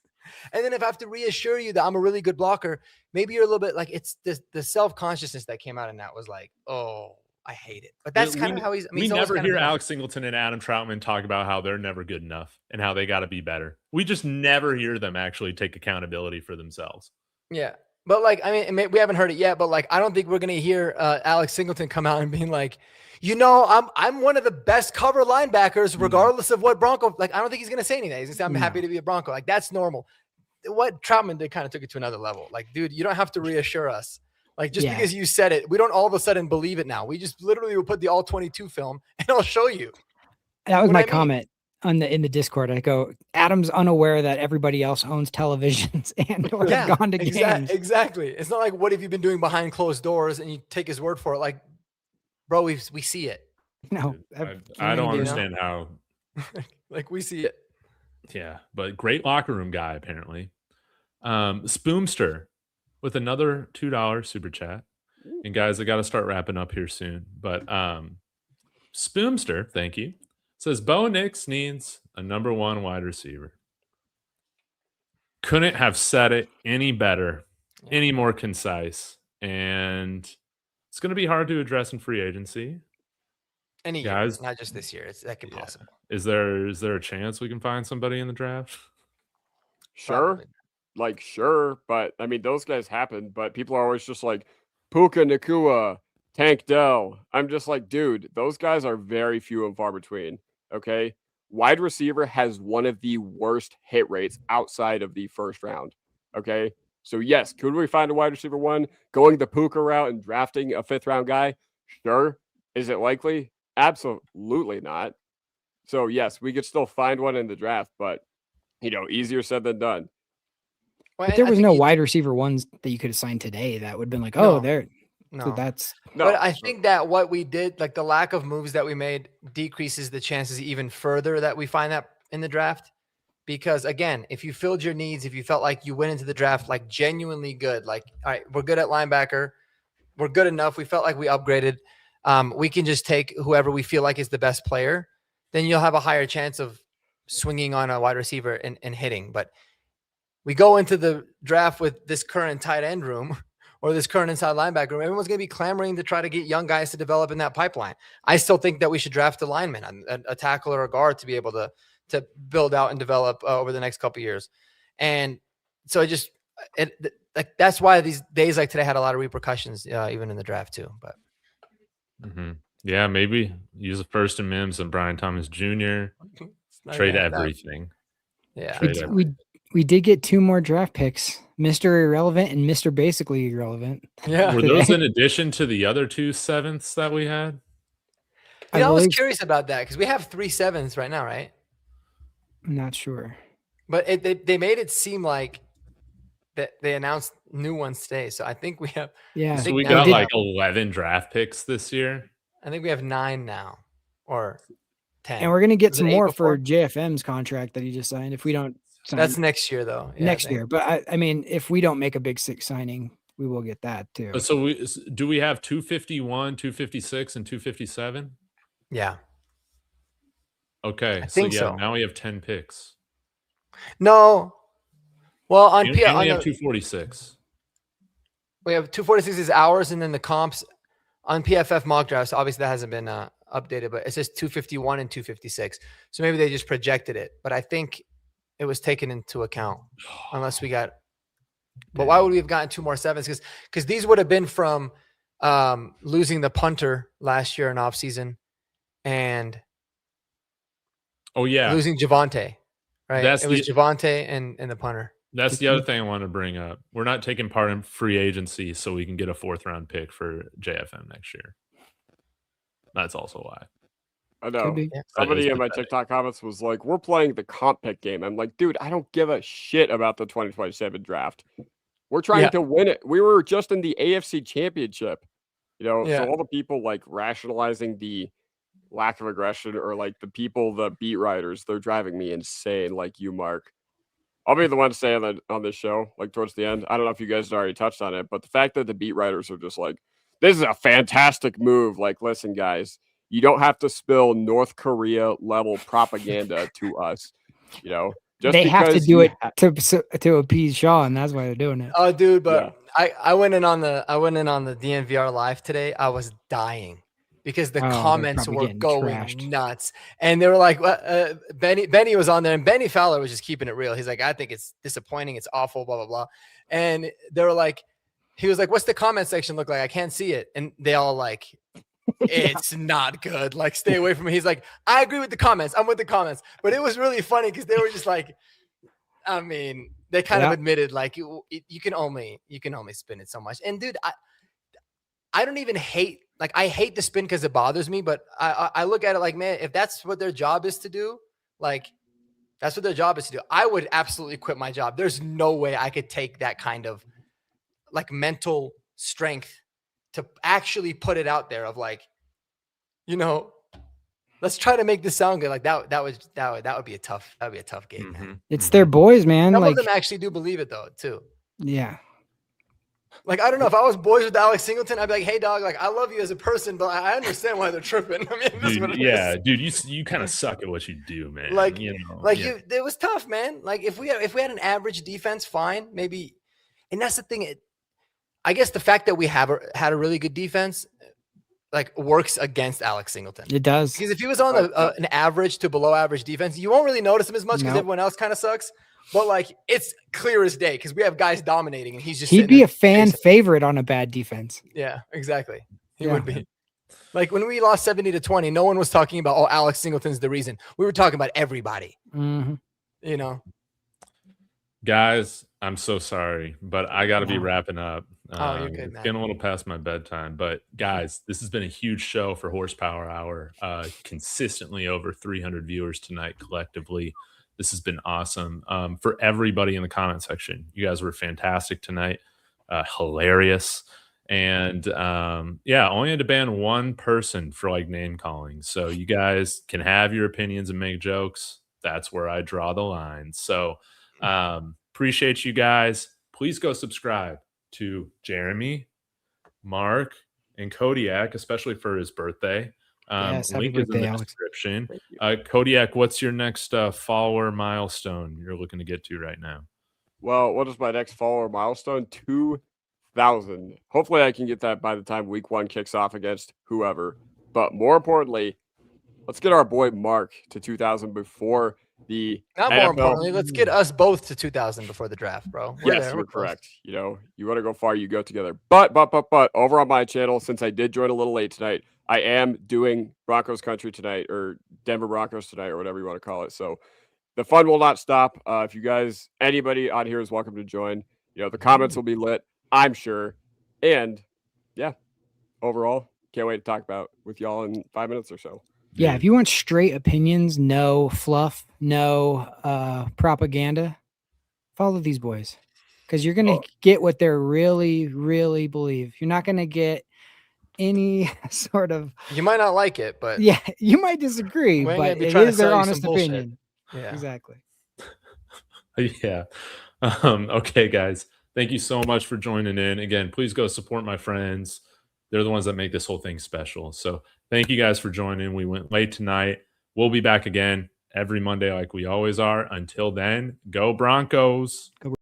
And then if I have to reassure you that I'm a really good blocker, maybe you're a little bit like, it's the self-consciousness that came out in that was like, oh, I hate it. But that's kind of how he's. We never hear Alex Singleton and Adam Troutman talk about how they're never good enough and how they got to be better. We just never hear them actually take accountability for themselves. Yeah. But we haven't heard it yet, but I don't think we're going to hear Alex Singleton come out and being like, I'm one of the best cover linebackers, regardless of what Bronco, I don't think he's going to say anything. He's going to say, I'm happy to be a Bronco. That's normal. What Troutman did kind of took it to another level. Dude, you don't have to reassure us. Because you said it, we don't all of a sudden believe it now. We just literally will put the all 22 film and I'll show you. That was my comment in the Discord. I go, Adam's unaware that everybody else owns televisions and or have gone to games. Exactly. It's not like, what have you been doing behind closed doors and you take his word for it? Bro, we see it. No, I don't understand how. We see it. Yeah, but great locker room guy apparently. Spoomster with another $2 super chat. And guys, I got to start wrapping up here soon. But Spoomster, thank you. Says Bo Nix needs a number one wide receiver. Couldn't have said it any better, any more concise. And it's going to be hard to address in free agency. Any Guys, year, not just this year. It's like impossible. Is there a chance we can find somebody in the draft? Sure. Probably. Sure. But I mean, those guys happen, but people are always just like Puka Nakua, Tank Dell. I'm just like, dude, those guys are very few and far between. Okay. Wide receiver has one of the worst hit rates outside of the first round. Okay. So yes, could we find a wide receiver one going the Puka route and drafting a 5th round guy? Sure. Is it likely? Absolutely not. So yes, we could still find one in the draft, but easier said than done. But there was no wide receiver ones that you could have signed today that would have been like, there. No. So that's but I think that what we did, like the lack of moves that we made, decreases the chances even further that we find that in the draft. Because again, if you filled your needs, if you felt like you went into the draft like genuinely good, like, all right, we're good at linebacker, we're good enough, we felt like we upgraded, we can just take whoever we feel like is the best player, then you'll have a higher chance of swinging on a wide receiver and hitting. But we go into the draft with this current tight end room or this current inside linebacker room, everyone's going to be clamoring to try to get young guys to develop in that pipeline. I still think that we should draft a lineman, a tackle or a guard to be able to build out and develop over the next couple of years. And so that's why these days like today had a lot of repercussions, even in the draft too. But yeah, maybe use a first and Mims and Brian Thomas Jr. Trade everything. Yeah, we did get 2 more draft picks, Mr. Irrelevant and Mr. Basically Irrelevant. Yeah, were those in addition to the other 2 7ths that we had? I was curious about that because we have 3 7s right now, right? I'm not sure, but they made it seem like that they announced new ones today. So I think we have. Yeah, so we got like 11 draft picks this year. I think we have 9 now, or 10. And we're gonna get some more for JFM's contract that he just signed. If we don't, that's next year though. Yeah, next year, but I mean, if we don't make a big 6 signing, we will get that too. So we have 251, 256, and 257? Yeah. Okay, I think so. Now we have 10 picks. No. Well, on we have 246. We have 246 is ours, and then the comps on PFF mock drafts. Obviously, that hasn't been updated, but it says 251 and 256. So maybe they just projected it, but I think it was taken into account, unless we got. But why would we have gotten 2 more 7s? Because these would have been from losing the punter last year in offseason and losing Javonte, right? It was Javonte and the punter. That's the other thing I want to bring up. We're not taking part in free agency so we can get a 4th round pick for JFM next year. That's also why. I know. Somebody in my TikTok comments was like, we're playing the comp pick game. I'm like, dude, I don't give a shit about the 2027 draft. We're trying to win it. We were just in the AFC Championship. So all the people like rationalizing the lack of aggression or like the beat writers, they're driving me insane, like you, Mark. I'll be the one to say on this show, like towards the end. I don't know if you guys already touched on it, but the fact that the beat writers are just like, this is a fantastic move. Like, listen, guys, you don't have to spill North Korea level propaganda to us. Just they have to do it to appease Sean. That's why they're doing it. Oh, dude, but I went in on the DNVR live today. I was dying because the comments were going nuts, and they were like, Benny was on there, and Benny Fowler was just keeping it real. He's like, I think it's disappointing, it's awful, blah blah blah, and they were like, he was like, what's the comment section look like? I can't see it, and they all like, it's not good. Like, stay away from me. He's like, I agree with the comments. I'm with the comments, but it was really funny because they were just like, I mean, they kind of admitted like you can only spin it so much, and dude, I don't even hate. Like, I hate the spin because it bothers me, but I look at it like, man, if that's what their job is to do, like, that's what their job is to do, I would absolutely quit my job. There's no way I could take that kind of, like, mental strength to actually put it out there of, like, let's try to make this sound good. Like, that would be a tough gig, man. It's their boys, man. Some of them actually do believe it, though, too. Yeah. Like, I don't know. If I was boys with Alex Singleton, I'd be like, hey, dog, like, I love you as a person, but I understand why they're tripping. I mean, this is what it is. Dude, you kind of suck at what you do, man. Like, it was tough, man. Like, if we had an average defense, fine, maybe. And that's the thing. I guess the fact that we had a really good defense, like, works against Alex Singleton. It does. Because if he was on an average to below average defense, you won't really notice him as much because everyone else kind of sucks. But, like, it's clear as day because we have guys dominating and he'd be a fan favorite on a bad defense. Yeah, exactly. He would be. Like, when we lost 70-20, no one was talking about, oh, Alex Singleton's the reason. We were talking about everybody. Mm-hmm. You know? Guys, I'm so sorry, but I got to be wrapping up. You're good, man. It's getting a little past my bedtime. But, guys, this has been a huge show for Horsepower Hour. Consistently over 300 viewers tonight collectively. This has been awesome. For everybody in the comment section, you guys were fantastic tonight. Hilarious. And only had to ban one person for like name calling. So you guys can have your opinions and make jokes. That's where I draw the line. So appreciate you guys. Please go subscribe to Jeremy, Mark, and Kodiak, especially for his birthday. Link is in the description. Kodiak, what's your next follower milestone you're looking to get to right now? Well, what is my next follower milestone? 2,000. Hopefully I can get that by the time week 1 kicks off against whoever. But more importantly, let's get our boy Mark to 2,000 before the Not NFL. More importantly, let's get us both to 2,000 before the draft, bro. We're correct. You know, you want to go far, you go together. But over on my channel, since I did join a little late tonight, I am doing Broncos country tonight, or Denver Broncos tonight, or whatever you want to call it. So the fun will not stop. If you guys, anybody on here is welcome to join. You know, the comments will be lit, I'm sure. And yeah, overall, can't wait to talk about with y'all in 5 minutes or so. Yeah, if you want straight opinions, no fluff, no propaganda, follow these boys. Because you're going to get what they're really, really believe. You're not going to get any sort of... You might not like it, but... Yeah, you might disagree, but it is their honest opinion. Yeah, exactly. Yeah. Okay, guys. Thank you so much for joining in. Again, please go support my friends. They're the ones that make this whole thing special. So thank you guys for joining. We went late tonight. We'll be back again every Monday like we always are. Until then, go Broncos. Go